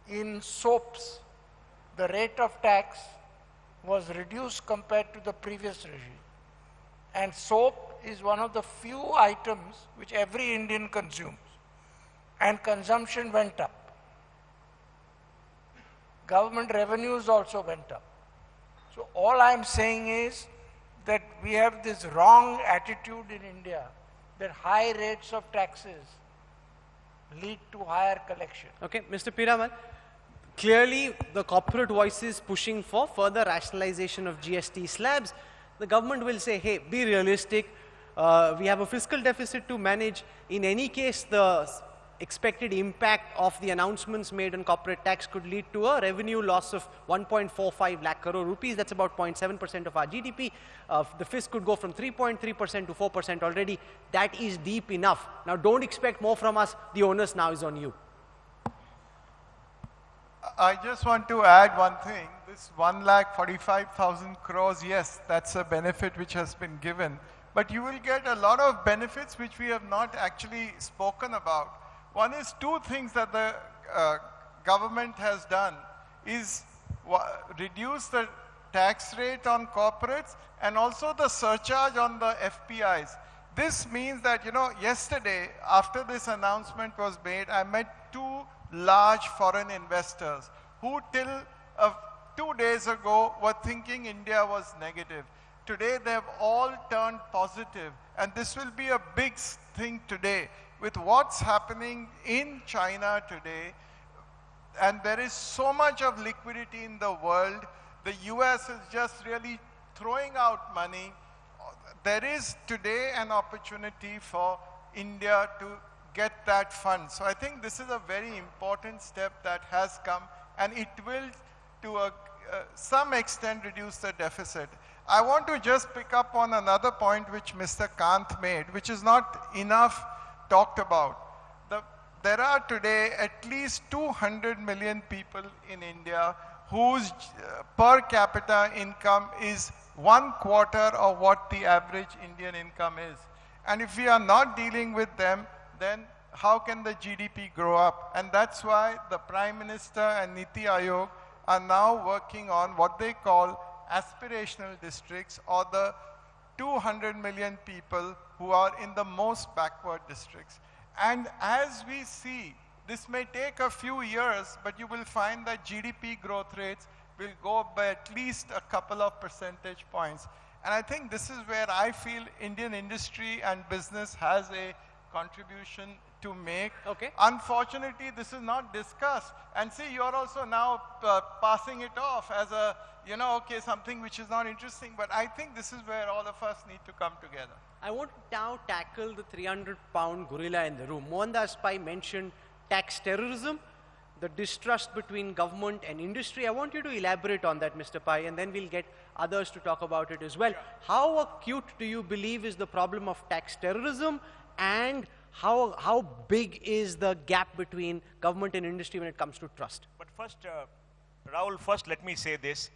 in soaps, the rate of tax was reduced compared to the previous regime. And soap is one of the few items which every Indian consumes. And consumption went up. Government revenues also went up. So all I'm saying is that we have this wrong attitude in India that high rates of taxes lead to higher collection. Okay, Mr. Piramal, clearly the corporate voice is pushing for further rationalization of GST slabs. The government will say, hey, be realistic. We have a fiscal deficit to manage. In any case, the expected impact of the announcements made on corporate tax could lead to a revenue loss of 1.45 lakh crore rupees. That's about 0.7% of our GDP. The fisc could go from 3.3% to 4% already. That is deep enough. Now, don't expect more from us. The onus now is on you. I just want to add one thing. This 1,45,000 crores, yes, that's a benefit which has been given. But you will get a lot of benefits which we have not actually spoken about. One is two things that the government has done is reduce the tax rate on corporates and also the surcharge on the FPIs. This means that, you know, yesterday after this announcement was made, I met two large foreign investors who till 2 days ago were thinking India was negative. Today they have all turned positive, and this will be a big thing today with what's happening in China today. And there is so much of liquidity in the world. The US is just really throwing out money. There is today an opportunity for India to get that fund. So I think this is a very important step that has come, and it will to some extent reduce the deficit. I want to just pick up on another point which Mr. Kant made, which is not enough talked about. There are today at least 200 million people in India whose per capita income is 1/4 of what the average Indian income is. And if we are not dealing with them, then how can the GDP grow up? And that's why the Prime Minister and Niti Aayog are now working on what they call aspirational districts, or the 200 million people who are in the most backward districts. And as we see, this may take a few years, but you will find that GDP growth rates will go up by at least a couple of percentage points. And I think this is where I feel Indian industry and business has a contribution to make. Okay. Unfortunately, this is not discussed. And see, you're also now passing it off as a, you know, okay, something which is not interesting. But I think this is where all of us need to come together. I want to now tackle the 300-pound gorilla in the room. Mohandas Pai mentioned tax terrorism, the distrust between government and industry. I want you to elaborate on that, Mr. Pai, and then we'll get others to talk about it as well. Yeah. How acute do you believe is the problem of tax terrorism, and how big is the gap between government and industry when it comes to trust? But first, Rahul, first let me say this.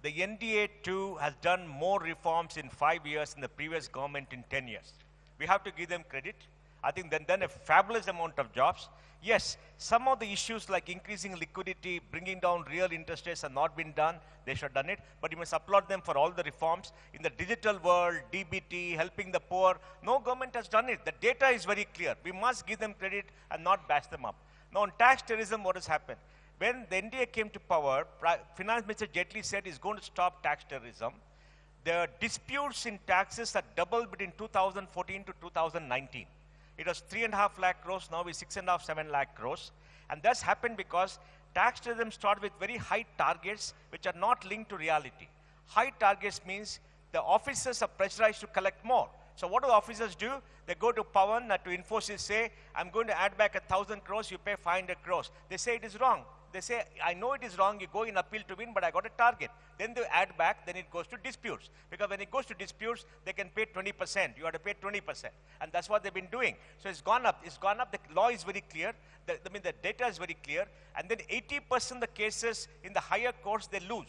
The NDA too has done more reforms in 5 years than the previous government in 10 years. We have to give them credit. I think they've done a fabulous amount of jobs. Yes, some of the issues like increasing liquidity, bringing down real interest rates have not been done. They should have done it. But you must applaud them for all the reforms. In the digital world, DBT, helping the poor, no government has done it. The data is very clear. We must give them credit and not bash them up. Now, on tax terrorism, what has happened? When the NDA came to power, Finance Minister Jaitley said he's going to stop tax terrorism. The disputes in taxes have doubled between 2014 to 2019. It was 3.5 lakh crores, now it's 6.5, 7 lakh crores. And that's happened because tax terrorism started with very high targets which are not linked to reality. High targets means the officers are pressurized to collect more. So what do the officers do? They go to Pawan, to Infosys, say, I'm going to add back 1,000 crores, you pay 500 crores. They say it is wrong. they say, I know it is wrong, you go in appeal to win, but I got a target. Then they add back, then it goes to disputes. Because when it goes to disputes, they can pay 20%. You have to pay 20%. And that's what they've been doing. So it's gone up. It's gone up. The law is very clear. The data is very clear. And then 80% of the cases in the higher courts, they lose.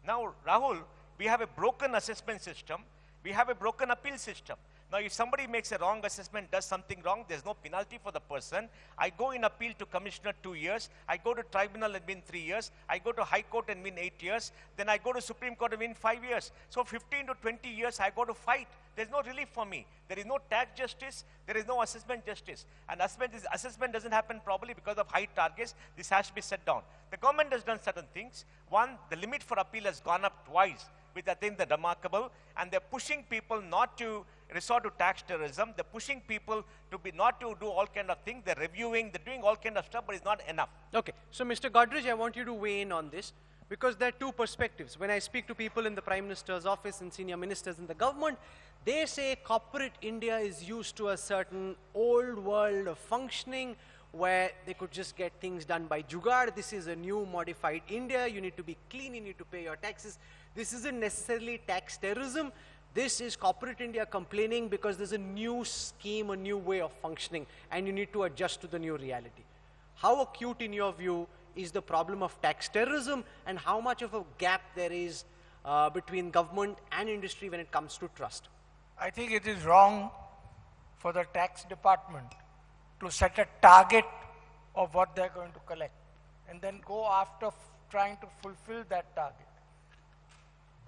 Now, Rahul, we have a broken assessment system. We have a broken appeal system. Now, if somebody makes a wrong assessment, does something wrong, there's no penalty for the person. I go in appeal to commissioner 2 years. I go to tribunal and win 3 years. I go to high court and win 8 years. Then I go to Supreme Court and win 5 years. So 15 to 20 years, I go to fight. There's no relief for me. There is no tax justice. There is no assessment justice. And assessment doesn't happen probably because of high targets. This has to be set down. The government has done certain things. One, the limit for appeal has gone up twice, which I think is remarkable. And they're pushing people not to resort to tax terrorism. They're pushing people to not to do all kind of things. They're reviewing, they're doing all kind of stuff, but it's not enough. Okay, so Mr. Godrej, I want you to weigh in on this, because there are two perspectives. When I speak to people in the Prime Minister's office and senior ministers in the government, they say corporate India is used to a certain old world of functioning where they could just get things done by jugaad. This is a new modified India. You need to be clean, you need to pay your taxes. This isn't necessarily tax terrorism. This is corporate India complaining because there's a new scheme, a new way of functioning, and you need to adjust to the new reality. How acute, in your view, is the problem of tax terrorism, and how much of a gap there is between government and industry when it comes to trust? I think it is wrong for the tax department to set a target of what they're going to collect and then go after trying to fulfill that target.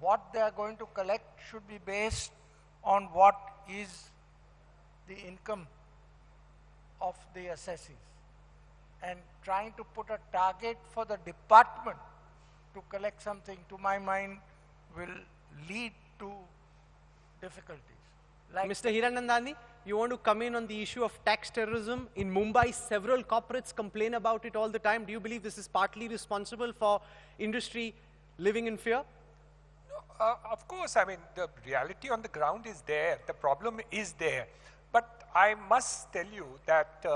What they are going to collect should be based on what is the income of the assessees. And trying to put a target for the department to collect something, to my mind, will lead to difficulties. Like Mr. Hiranandani, you want to come in on the issue of tax terrorism? In Mumbai, several corporates complain about it all the time. Do you believe this is partly responsible for industry living in fear? Of course, I mean, the reality on the ground is there. The problem is there. But I must tell you that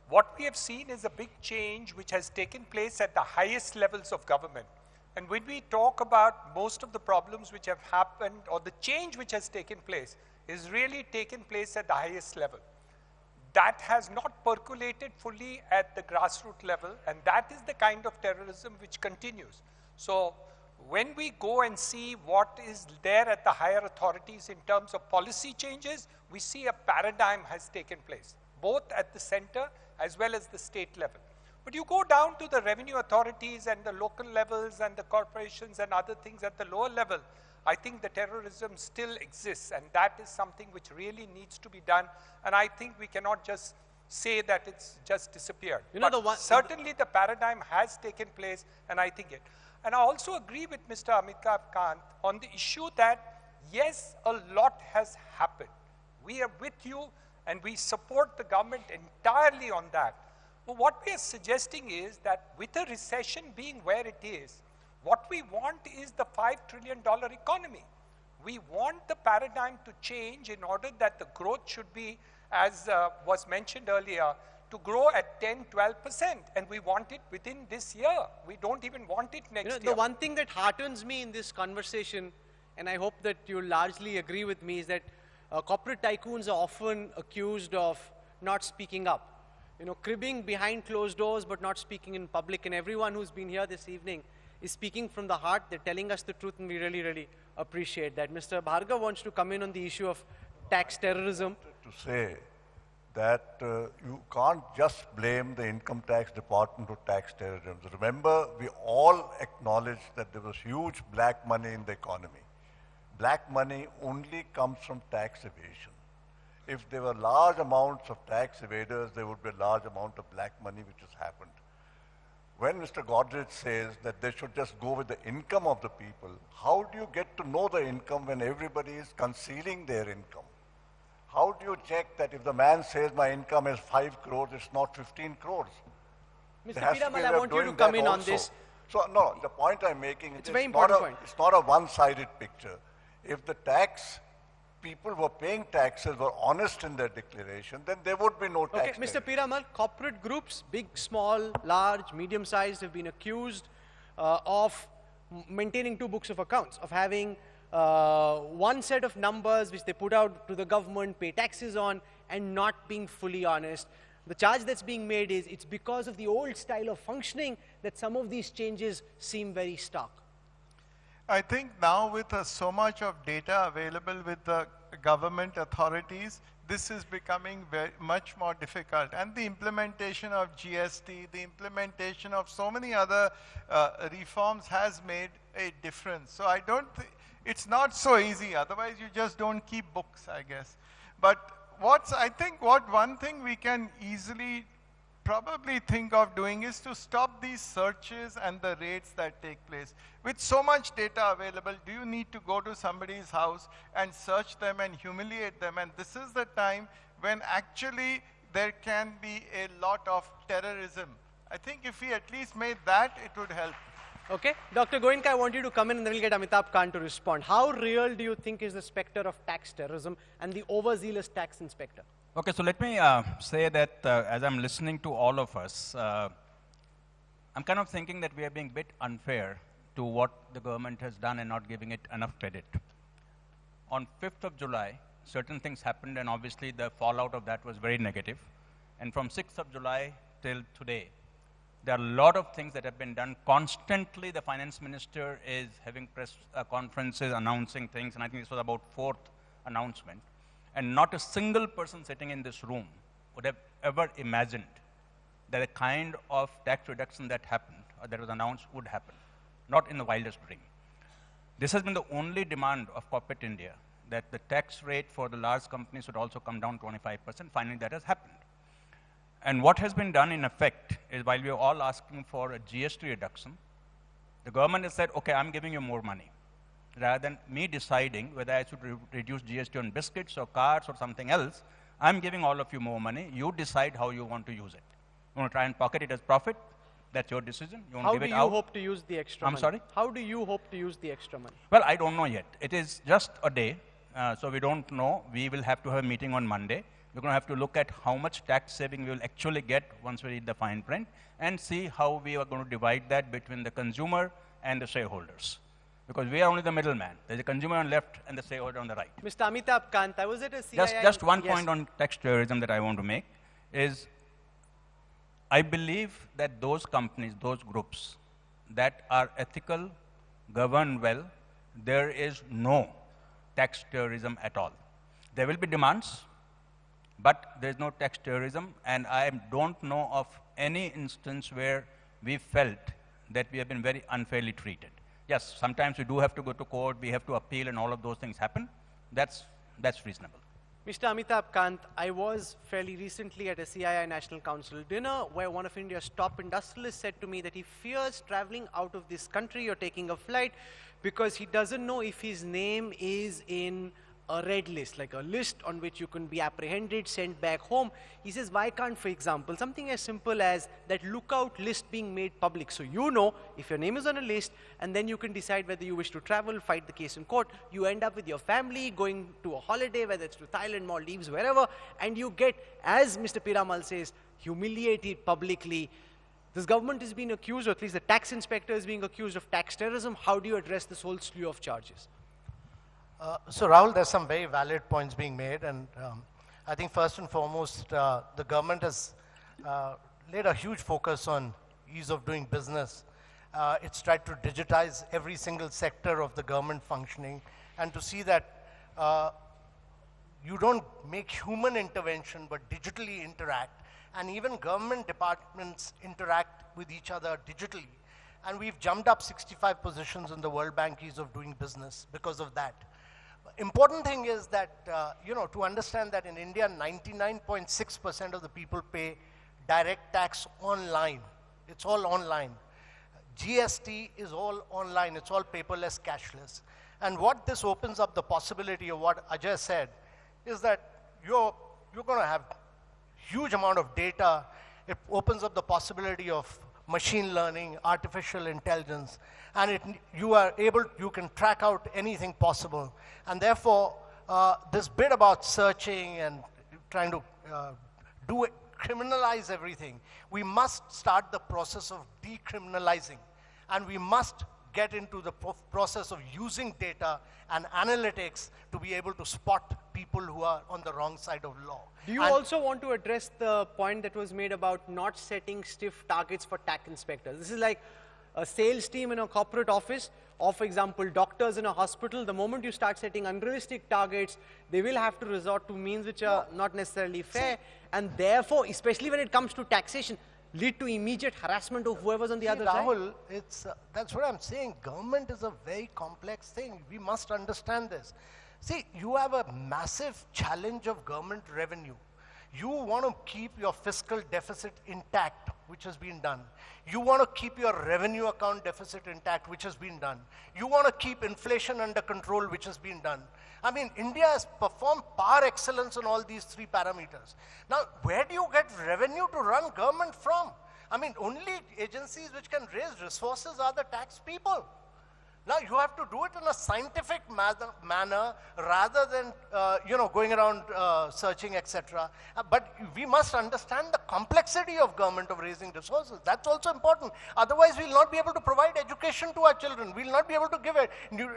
what we have seen is a big change which has taken place at the highest levels of government. And when we talk about most of the problems which have happened, or the change which has taken place, is really taken place at the highest level. That has not percolated fully at the grassroots level, and that is the kind of terrorism which continues. So when we go and see what is there at the higher authorities in terms of policy changes, we see a paradigm has taken place, both at the center as well as the state level. But you go down to the revenue authorities and the local levels and the corporations and other things at the lower level, I think the terrorism still exists, and that is something which really needs to be done. And I think we cannot just say that it's just disappeared. You know, but certainly the paradigm has taken place, and I think it. And I also agree with Mr. Amitabh Kant on the issue that, yes, a lot has happened. We are with you, and we support the government entirely on that. But what we are suggesting is that with a recession being where it is, what we want is the $5 trillion economy. We want the paradigm to change in order that the growth should be, as was mentioned earlier, to grow at 10, 12%. And we want it within this year. We don't even want it next year. The one thing that heartens me in this conversation, and I hope that you largely agree with me, is that corporate tycoons are often accused of not speaking up. Cribbing behind closed doors but not speaking in public. And everyone who's been here this evening is speaking from the heart. They're telling us the truth, and we really, really appreciate that. Mr. Bhargav wants to come in on the issue of tax terrorism. To say that you can't just blame the income tax department for tax terrorism. Remember, we all acknowledge that there was huge black money in the economy. Black money only comes from tax evasion. If there were large amounts of tax evaders, there would be a large amount of black money which has happened. When Mr. Godrej says that they should just go with the income of the people, how do you get to know the income when everybody is concealing their income? How do you check that if the man says my income is 5 crores, it's not 15 crores? Mr. Piramal, I want you to come in on this. So, no, the point I'm making is it's a very important point. It's not a one-sided picture. If the tax people who were paying taxes were honest in their declaration, then there would be no tax. Okay, Mr. Piramal, corporate groups, big, small, large, medium-sized, have been accused of maintaining two books of accounts, of having one set of numbers which they put out to the government, pay taxes on, and not being fully honest. The charge that's being made is it's because of the old style of functioning that some of these changes seem very stark. I think now with so much of data available with the government authorities, this is becoming much more difficult. And the implementation of GST, the implementation of so many other reforms has made a difference. So I don't think, it's not so easy, otherwise you just don't keep books, I guess. But I think one thing we can easily probably think of doing is to stop these searches and the raids that take place. With so much data available, do you need to go to somebody's house and search them and humiliate them? And this is the time when actually there can be a lot of terrorism. I think if we at least made that, it would help. Okay, Dr. Goenka, I want you to come in and then we'll get Amitabh Kant to respond. How real do you think is the specter of tax terrorism and the overzealous tax inspector? Okay, so let me say that as I'm listening to all of us, I'm kind of thinking that we are being a bit unfair to what the government has done and not giving it enough credit. On 5th of July, certain things happened and obviously the fallout of that was very negative. And from 6th of July till today, there are a lot of things that have been done. Constantly, the finance minister is having press conferences, announcing things, and I think this was about 4th announcement. And not a single person sitting in this room would have ever imagined that a kind of tax reduction that happened, or that was announced, would happen. Not in the wildest dream. This has been the only demand of corporate India, that the tax rate for the large companies would also come down 25%. Finally, that has happened. And what has been done in effect is, while we are all asking for a GST reduction, the government has said, okay, I'm giving you more money. Rather than me deciding whether I should reduce GST on biscuits or cars or something else, I'm giving all of you more money. You decide how you want to use it. You want to try and pocket it as profit? That's your decision. You want to give it out? How do you hope to use the extra money? I'm sorry? How do you hope to use the extra money? Well, I don't know yet. It is just a day, so we don't know. We will have to have a meeting on Monday. We're going to have to look at how much tax saving we will actually get once we read the fine print and see how we are going to divide that between the consumer and the shareholders. Because we are only the middleman. There's a consumer on the left and the shareholder on the right. Mr. Amitabh Kant, I was at a CII... Just one point on tax terrorism that I want to make is, I believe that those companies, those groups that are ethical, govern well, there is no tax terrorism at all. There will be demands, but there is no tax terrorism, and I don't know of any instance where we felt that we have been very unfairly treated. Yes, sometimes we do have to go to court, we have to appeal, and all of those things happen. That's reasonable. Mr. Amitabh Kant, I was fairly recently at a CII National Council dinner where one of India's top industrialists said to me that he fears traveling out of this country or taking a flight because he doesn't know if his name is in a red list, like a list on which you can be apprehended, sent back home. He says, why can't, for example, something as simple as that lookout list being made public, so you know if your name is on a list, and then you can decide whether you wish to travel, fight the case in court. You end up with your family going to a holiday, whether it's to Thailand, Maldives, wherever, and you get, as Mr. Piramal says, humiliated publicly. This government is being accused, or at least the tax inspector is being accused of tax terrorism. How do you address this whole slew of charges? So Rahul, there's some very valid points being made, and I think first and foremost, the government has laid a huge focus on ease of doing business. It's tried to digitize every single sector of the government functioning, and to see that you don't make human intervention, but digitally interact, and even government departments interact with each other digitally. And we've jumped up 65 positions in the World Bank ease of doing business because of that. Important thing is that, to understand that in India, 99.6% of the people pay direct tax online. It's all online. GST is all online. It's all paperless, cashless. And what this opens up the possibility of what Ajay said is that you're going to have huge amount of data. It opens up the possibility of machine learning, artificial intelligence, and you can track out anything possible. And therefore, this bit about searching and trying to criminalize everything, we must start the process of decriminalizing. And we must get into the process of using data and analytics to be able to spot people who are on the wrong side of law. Do you also want to address the point that was made about not setting stiff targets for tax inspectors? This is like a sales team in a corporate office, or for example, doctors in a hospital. The moment you start setting unrealistic targets, they will have to resort to means which are not necessarily fair, and therefore, especially when it comes to taxation, lead to immediate harassment of whoever's on the other Rahul, side. it's, that's what I'm saying. Government is a very complex thing. We must understand this. See, you have a massive challenge of government revenue. You want to keep your fiscal deficit intact, which has been done. You want to keep your revenue account deficit intact, which has been done. You want to keep inflation under control, which has been done. I mean, India has performed par excellence on all these three parameters. Now, where do you get revenue to run government from? I mean, only agencies which can raise resources are the tax people. Now, you have to do it in a scientific manner rather than, going around searching, etc. But we must understand the complexity of government of raising resources. That's also important. Otherwise, we'll not be able to provide education to our children. We'll not be able to give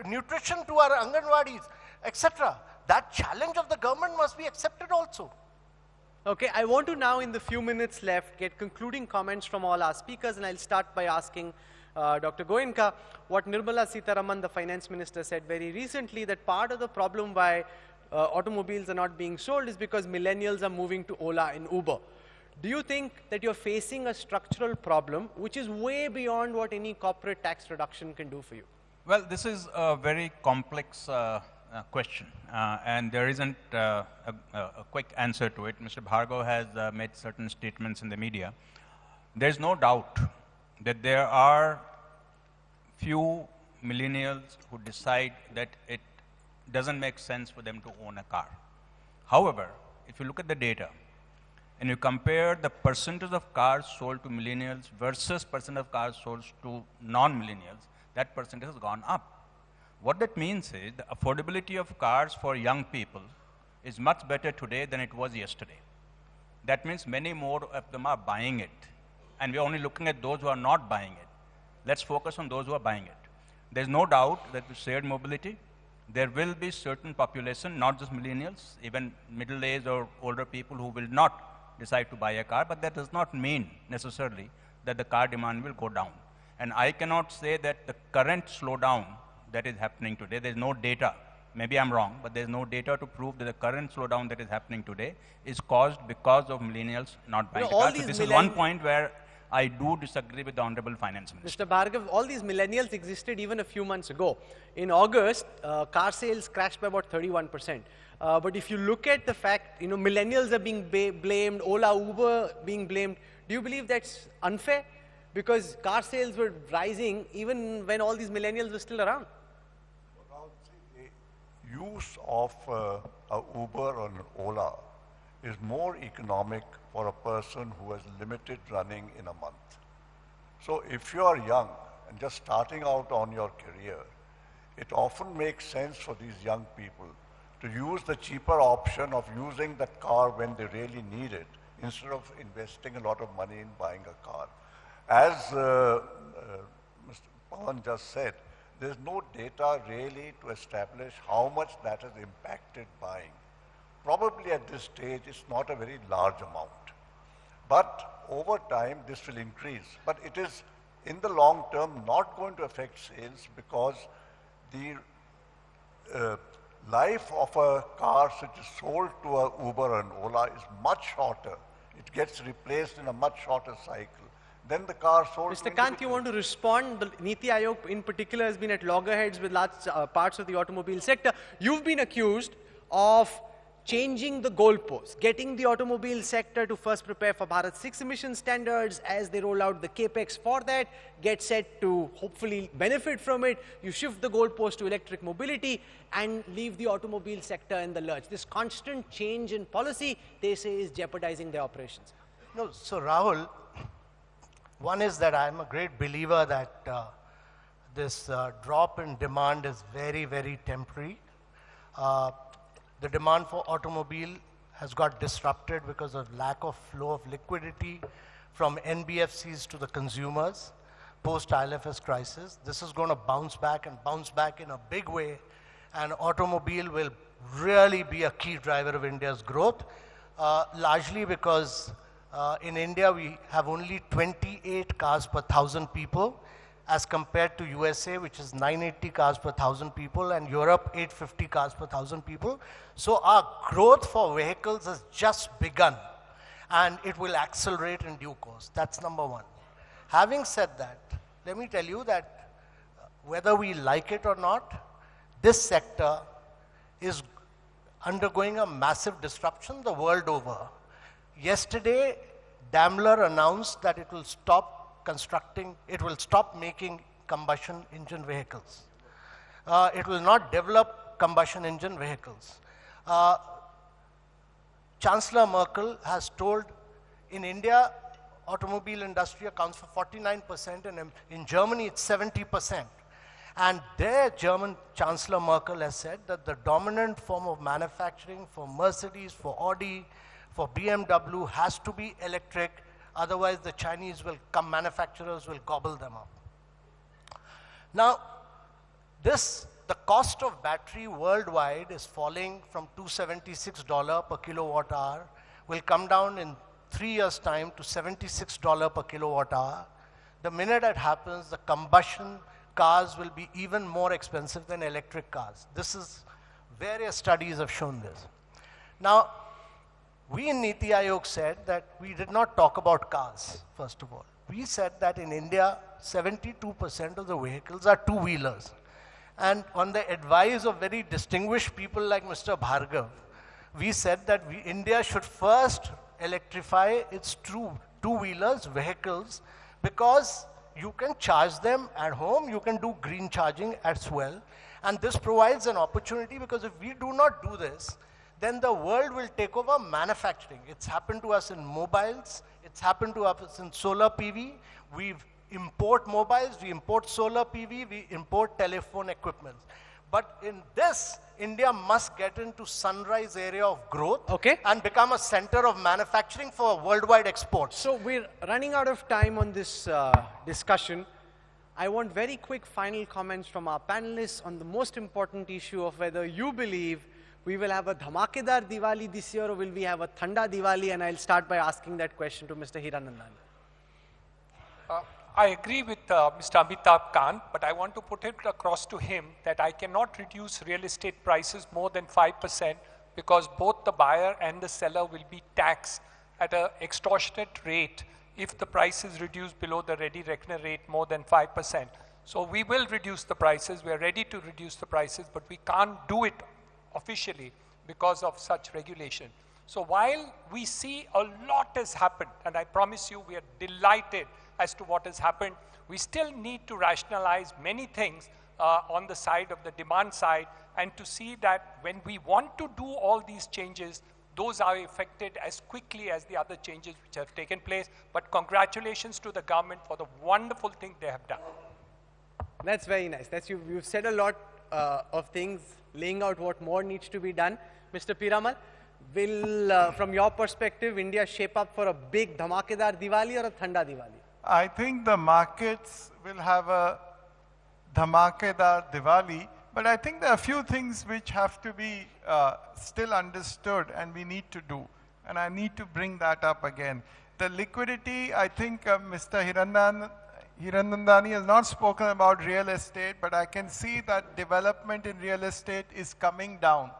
nutrition to our Anganwadis, etc. That challenge of the government must be accepted also. Okay, I want to now, in the few minutes left, get concluding comments from all our speakers, and I'll start by asking Dr. Goenka what Nirmala Sitharaman, the finance minister, said very recently, that part of the problem why automobiles are not being sold is because millennials are moving to Ola and Uber. Do you think that you're facing a structural problem which is way beyond what any corporate tax reduction can do for you? Well, this is a very complex question, and there isn't a quick answer to it. Mr. Bhargav has made certain statements in the media. There's no doubt that there are few millennials who decide that it doesn't make sense for them to own a car. However, if you look at the data and you compare the percentage of cars sold to millennials versus percent of cars sold to non-millennials, that percentage has gone up. What that means is the affordability of cars for young people is much better today than it was yesterday. That means many more of them are buying it. And we're only looking at those who are not buying it. Let's focus on those who are buying it. There's no doubt that with shared mobility, there will be certain population, not just millennials, even middle-aged or older people who will not decide to buy a car, but that does not mean necessarily that the car demand will go down. And I cannot say that the current slowdown that is happening today, there's no data, maybe I'm wrong, but there's no data to prove that the current slowdown that is happening today is caused because of millennials not buying a car. So this is one point where I do disagree with the Honorable Finance Minister. Mr. Bhargav, all these millennials existed even a few months ago. In August, car sales crashed by about 31%. But if you look at the fact, millennials are being blamed, Ola, Uber being blamed, do you believe that's unfair? Because car sales were rising even when all these millennials were still around. The use of a Uber or an Ola is more economic for a person who has limited running in a month. So if you are young and just starting out on your career, it often makes sense for these young people to use the cheaper option of using that car when they really need it, instead of investing a lot of money in buying a car. As Mr. Pawan just said, there's no data really to establish how much that has impacted buying. Probably at this stage, it's not a very large amount. But over time, this will increase. But it is, in the long term, not going to affect sales because the life of a car which is sold to a Uber and Ola is much shorter. It gets replaced in a much shorter cycle. Then the car sold. Mr. Kant, you want to respond? The Niti Aayog in particular has been at loggerheads with large parts of the automobile sector. You've been accused of changing the goalposts, getting the automobile sector to first prepare for Bharat 6 emission standards. As they roll out the capex for that, get set to hopefully benefit from it. You shift the goalpost to electric mobility and leave the automobile sector in the lurch. This constant change in policy, they say, is jeopardizing their operations. No, so Rahul, one is that I'm a great believer that this drop in demand is very, very temporary. The demand for automobile has got disrupted because of lack of flow of liquidity from NBFCs to the consumers post-ILFS crisis. This is going to bounce back and bounce back in a big way, and automobile will really be a key driver of India's growth, largely because in India we have only 28 cars per 1,000 people as compared to USA, which is 980 cars per 1,000 people, and Europe 850 cars per 1,000 people. So our growth for vehicles has just begun, and it will accelerate in due course. That's number one. Having said that, let me tell you that whether we like it or not, this sector is undergoing a massive disruption the world over. Yesterday, Daimler announced that it will stop making combustion engine vehicles. It will not develop combustion engine vehicles. Chancellor Merkel has told in India, automobile industry accounts for 49%, and in Germany it's 70%. And their German Chancellor Merkel has said that the dominant form of manufacturing for Mercedes, for Audi, for BMW has to be electric, otherwise the Chinese manufacturers will gobble them up. Now, the cost of battery worldwide is falling from $276 per kilowatt hour, will come down in 3 years' time to $76 per kilowatt hour. The minute that happens, the combustion cars will be even more expensive than electric cars. Various studies have shown this. Now, we in Niti Aayog said that we did not talk about cars, first of all. We said that in India, 72% of the vehicles are two-wheelers. And on the advice of very distinguished people like Mr. Bhargav, we said that India should first electrify its two-wheelers, vehicles, because you can charge them at home, you can do green charging as well. And this provides an opportunity, because if we do not do this, then the world will take over manufacturing. It's happened to us in mobiles, it's happened to us in solar PV. We import mobiles, we import solar PV, we import telephone equipment. But in this, India must get into sunrise area of growth, and become a center of manufacturing for worldwide exports. So we're running out of time on this discussion. I want very quick final comments from our panelists on the most important issue of whether you believe we will have a dhamakedar Diwali this year, or will we have a Thanda Diwali? And I'll start by asking that question to Mr. Hiranandani. I agree with Mr. Amitabh Kant, but I want to put it across to him that I cannot reduce real estate prices more than 5%, because both the buyer and the seller will be taxed at an extortionate rate if the price is reduced below the ready reckoner rate more than 5%. So we will reduce the prices. We are ready to reduce the prices, but we can't do it officially because of such regulation. So while we see a lot has happened, and I promise you we are delighted as to what has happened, we still need to rationalize many things on the side of the demand side, and to see that when we want to do all these changes, those are effected as quickly as the other changes which have taken place. But congratulations to the government for the wonderful thing they have done. That's very nice. You've said a lot of things, laying out what more needs to be done. Mr. Piramal, will, from your perspective, India shape up for a big dhamakedar Diwali or a Thanda Diwali? I think the markets will have a dhamakedar Diwali, but I think there are a few things which have to be still understood and we need to do. And I need to bring that up again. The liquidity, I think Mr. Hiranandani has not spoken about real estate, but I can see that development in real estate is coming down.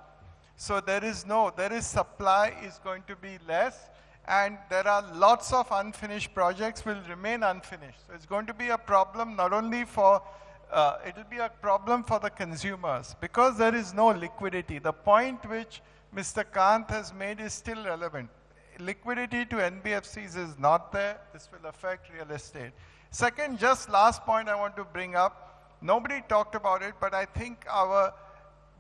So there is supply is going to be less, and there are lots of unfinished projects will remain unfinished. So it's going to be a problem not only for, it will be a problem for the consumers, because there is no liquidity. The point which Mr. Kant has made is still relevant. Liquidity to NBFCs is not there. This will affect real estate. Second, just last point I want to bring up. Nobody talked about it, but I think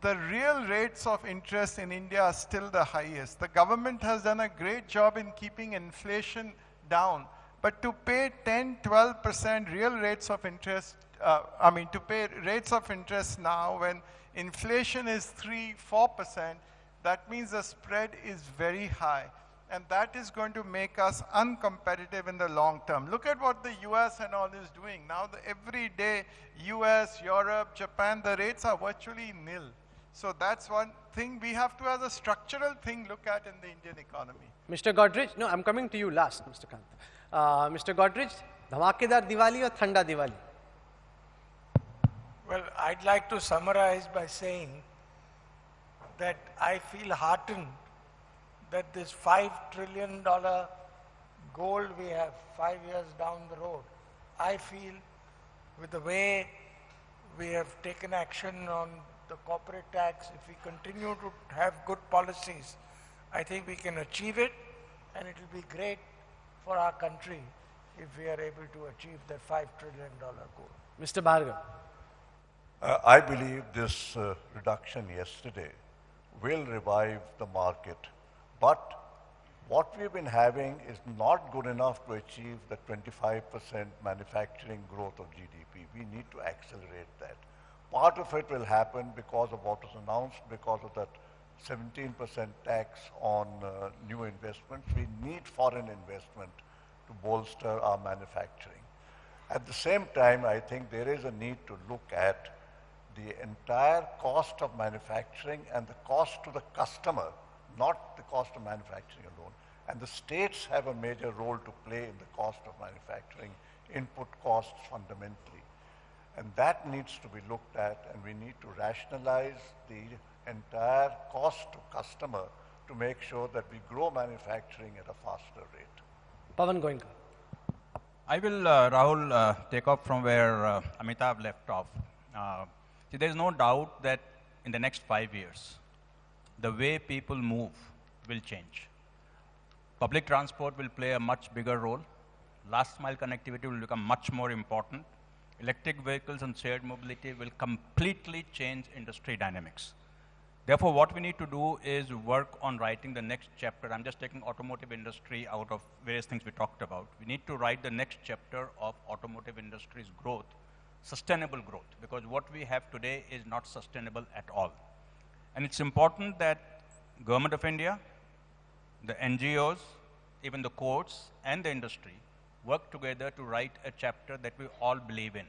the real rates of interest in India are still the highest. The government has done a great job in keeping inflation down, but to pay 10-12% real rates of interest, to pay rates of interest now when inflation is 3-4%, that means the spread is very high. And that is going to make us uncompetitive in the long term. Look at what the US and all is doing. Now, every day, US, Europe, Japan, the rates are virtually nil. So that's one thing we have to, as a structural thing, look at in the Indian economy. Mr. Godrej, no, I'm coming to you last, Mr. Kant. Mr. Godrej, dhamakedar Diwali or thanda Diwali? Well, I'd like to summarize by saying that I feel heartened that this $5 trillion goal we have 5 years down the road, I feel with the way we have taken action on the corporate tax, if we continue to have good policies, I think we can achieve it, and it will be great for our country if we are able to achieve that $5 trillion goal. Mr. Bhargav. I believe this reduction yesterday will revive the market. But what we've been having is not good enough to achieve the 25% manufacturing growth of GDP. We need to accelerate that. Part of it will happen because of what was announced, because of that 17% tax on new investments. We need foreign investment to bolster our manufacturing. At the same time, I think there is a need to look at the entire cost of manufacturing and the cost to the customer, not the cost of manufacturing alone. And the states have a major role to play in the cost of manufacturing, input costs fundamentally. And that needs to be looked at, and we need to rationalize the entire cost to customer to make sure that we grow manufacturing at a faster rate. Pavan Goenka. I will, Rahul, take off from where Amitabh left off. See, there is no doubt that in the next 5 years, the way people move will change. Public transport will play a much bigger role. Last mile connectivity will become much more important. Electric vehicles and shared mobility will completely change industry dynamics. Therefore, what we need to do is work on writing the next chapter. I'm just taking automotive industry out of various things we talked about. We need to write the next chapter of automotive industry's growth, sustainable growth, because what we have today is not sustainable at all. And it's important that Government of India, the NGOs, even the courts and the industry work together to write a chapter that we all believe in.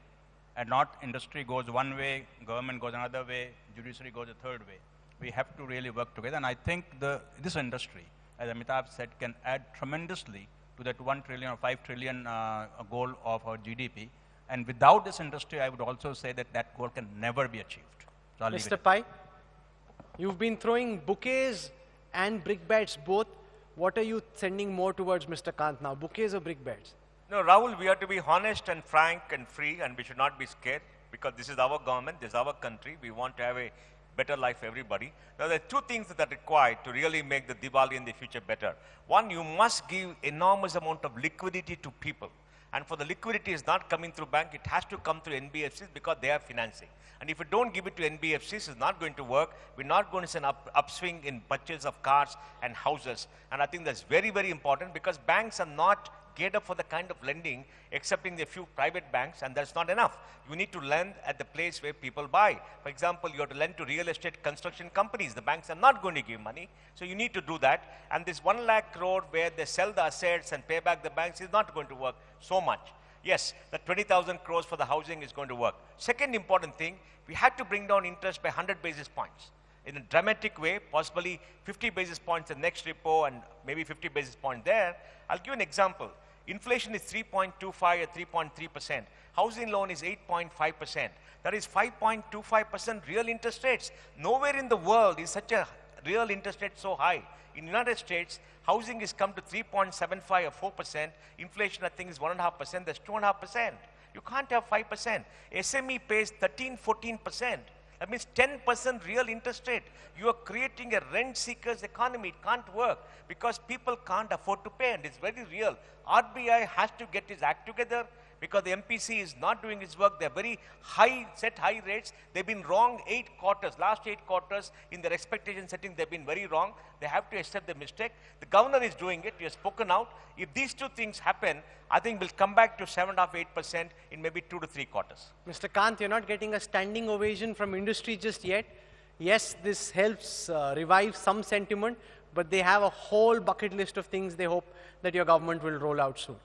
And not industry goes one way, government goes another way, judiciary goes a third way. We have to really work together. And I think this industry, as Amitabh said, can add tremendously to that 1 trillion or 5 trillion goal of our GDP. And without this industry, I would also say that that goal can never be achieved. So Mr. Pai, you've been throwing bouquets and brickbats both. What are you sending more towards Mr. Kant now, bouquets or brickbats? No, Rahul, we have to be honest and frank and free, and we should not be scared, because this is our government, this is our country. We want to have a better life for everybody. Now, there are two things that are required to really make the Diwali in the future better. One, you must give enormous amount of liquidity to people. And for the liquidity is not coming through bank, it has to come through NBFCs because they are financing. And if you don't give it to NBFCs, it's not going to work. We're not going to see an upswing in purchase of cars and houses. And I think that's very, very important, because banks are not geared up for the kind of lending, excepting a few private banks, and that's not enough. You need to lend at the place where people buy. For example, you have to lend to real estate construction companies. The banks are not going to give money, so you need to do that. And this 1 lakh crore where they sell the assets and pay back the banks is not going to work so much. Yes, the 20,000 crores for the housing is going to work. Second important thing, we had to bring down interest by 100 basis points. In a dramatic way, possibly 50 basis points the next repo and maybe 50 basis points there. I'll give you an example. Inflation is 3.25 or 3.3%. Housing loan is 8.5%. That is 5.25% real interest rates. Nowhere in the world is such a real interest rate so high. In the United States, housing has come to 3.75 or 4%. Inflation, I think, is 1.5%. That's 2.5%. You can't have 5%. SME pays 13, 14%. That means 10% real interest rate. You are creating a rent seekers economy. It can't work because people can't afford to pay, and it's very real. RBI has to get its act together because the MPC is not doing its work. They're very high, set high rates. They've been wrong 8 quarters, last 8 quarters in their expectation setting, they've been very wrong. They have to accept the mistake. The governor is doing it. He has spoken out. If these two things happen, I think we'll come back to 7.5%, 8% in maybe 2 to 3 quarters. Mr. Kant, you're not getting a standing ovation from industry just yet. Yes, this helps revive some sentiment, but they have a whole bucket list of things they hope that your government will roll out soon.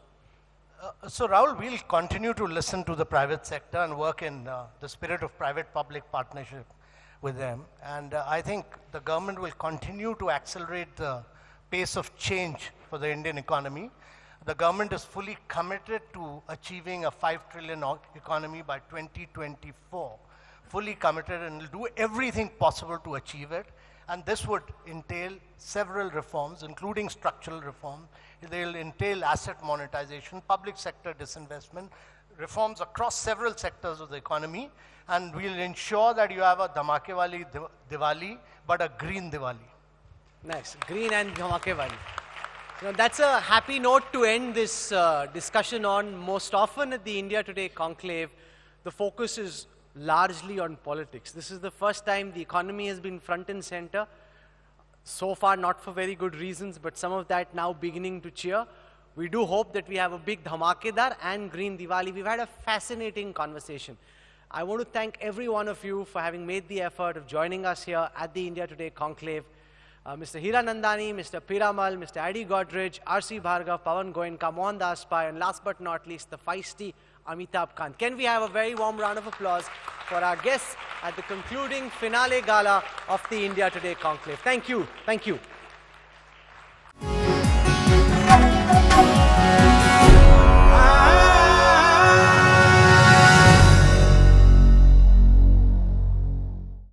So Rahul, we'll continue to listen to the private sector and work in the spirit of private-public partnership with them. And I think the government will continue to accelerate the pace of change for the Indian economy. The government is fully committed to achieving a 5 trillion economy by 2024. Fully committed, and will do everything possible to achieve it. And this would entail several reforms, including structural reform. They will entail asset monetization, public sector disinvestment, reforms across several sectors of the economy, and we will ensure that you have a dhamake wali Diwali, but a green Diwali. Nice, green and dhamake wali. Now, that's a happy note to end this discussion on. Most often at the India Today conclave, the focus is largely on politics. This is the first time the economy has been front and center. So far, not for very good reasons, but some of that now beginning to cheer. We do hope that we have a big dhamakedar and green Diwali. We've had a fascinating conversation. I want to thank every one of you for having made the effort of joining us here at the India Today conclave. Mr. Hiranandani, Mr. Piramal, Mr. Adi Godrej, R.C. Bhargav, Pawan Goenka, Mohan Das Pai, and last but not least, the feisty Amitabh Kant. Can we have a very warm round of applause for our guests at the concluding finale gala of the India Today conclave? Thank you. Thank you.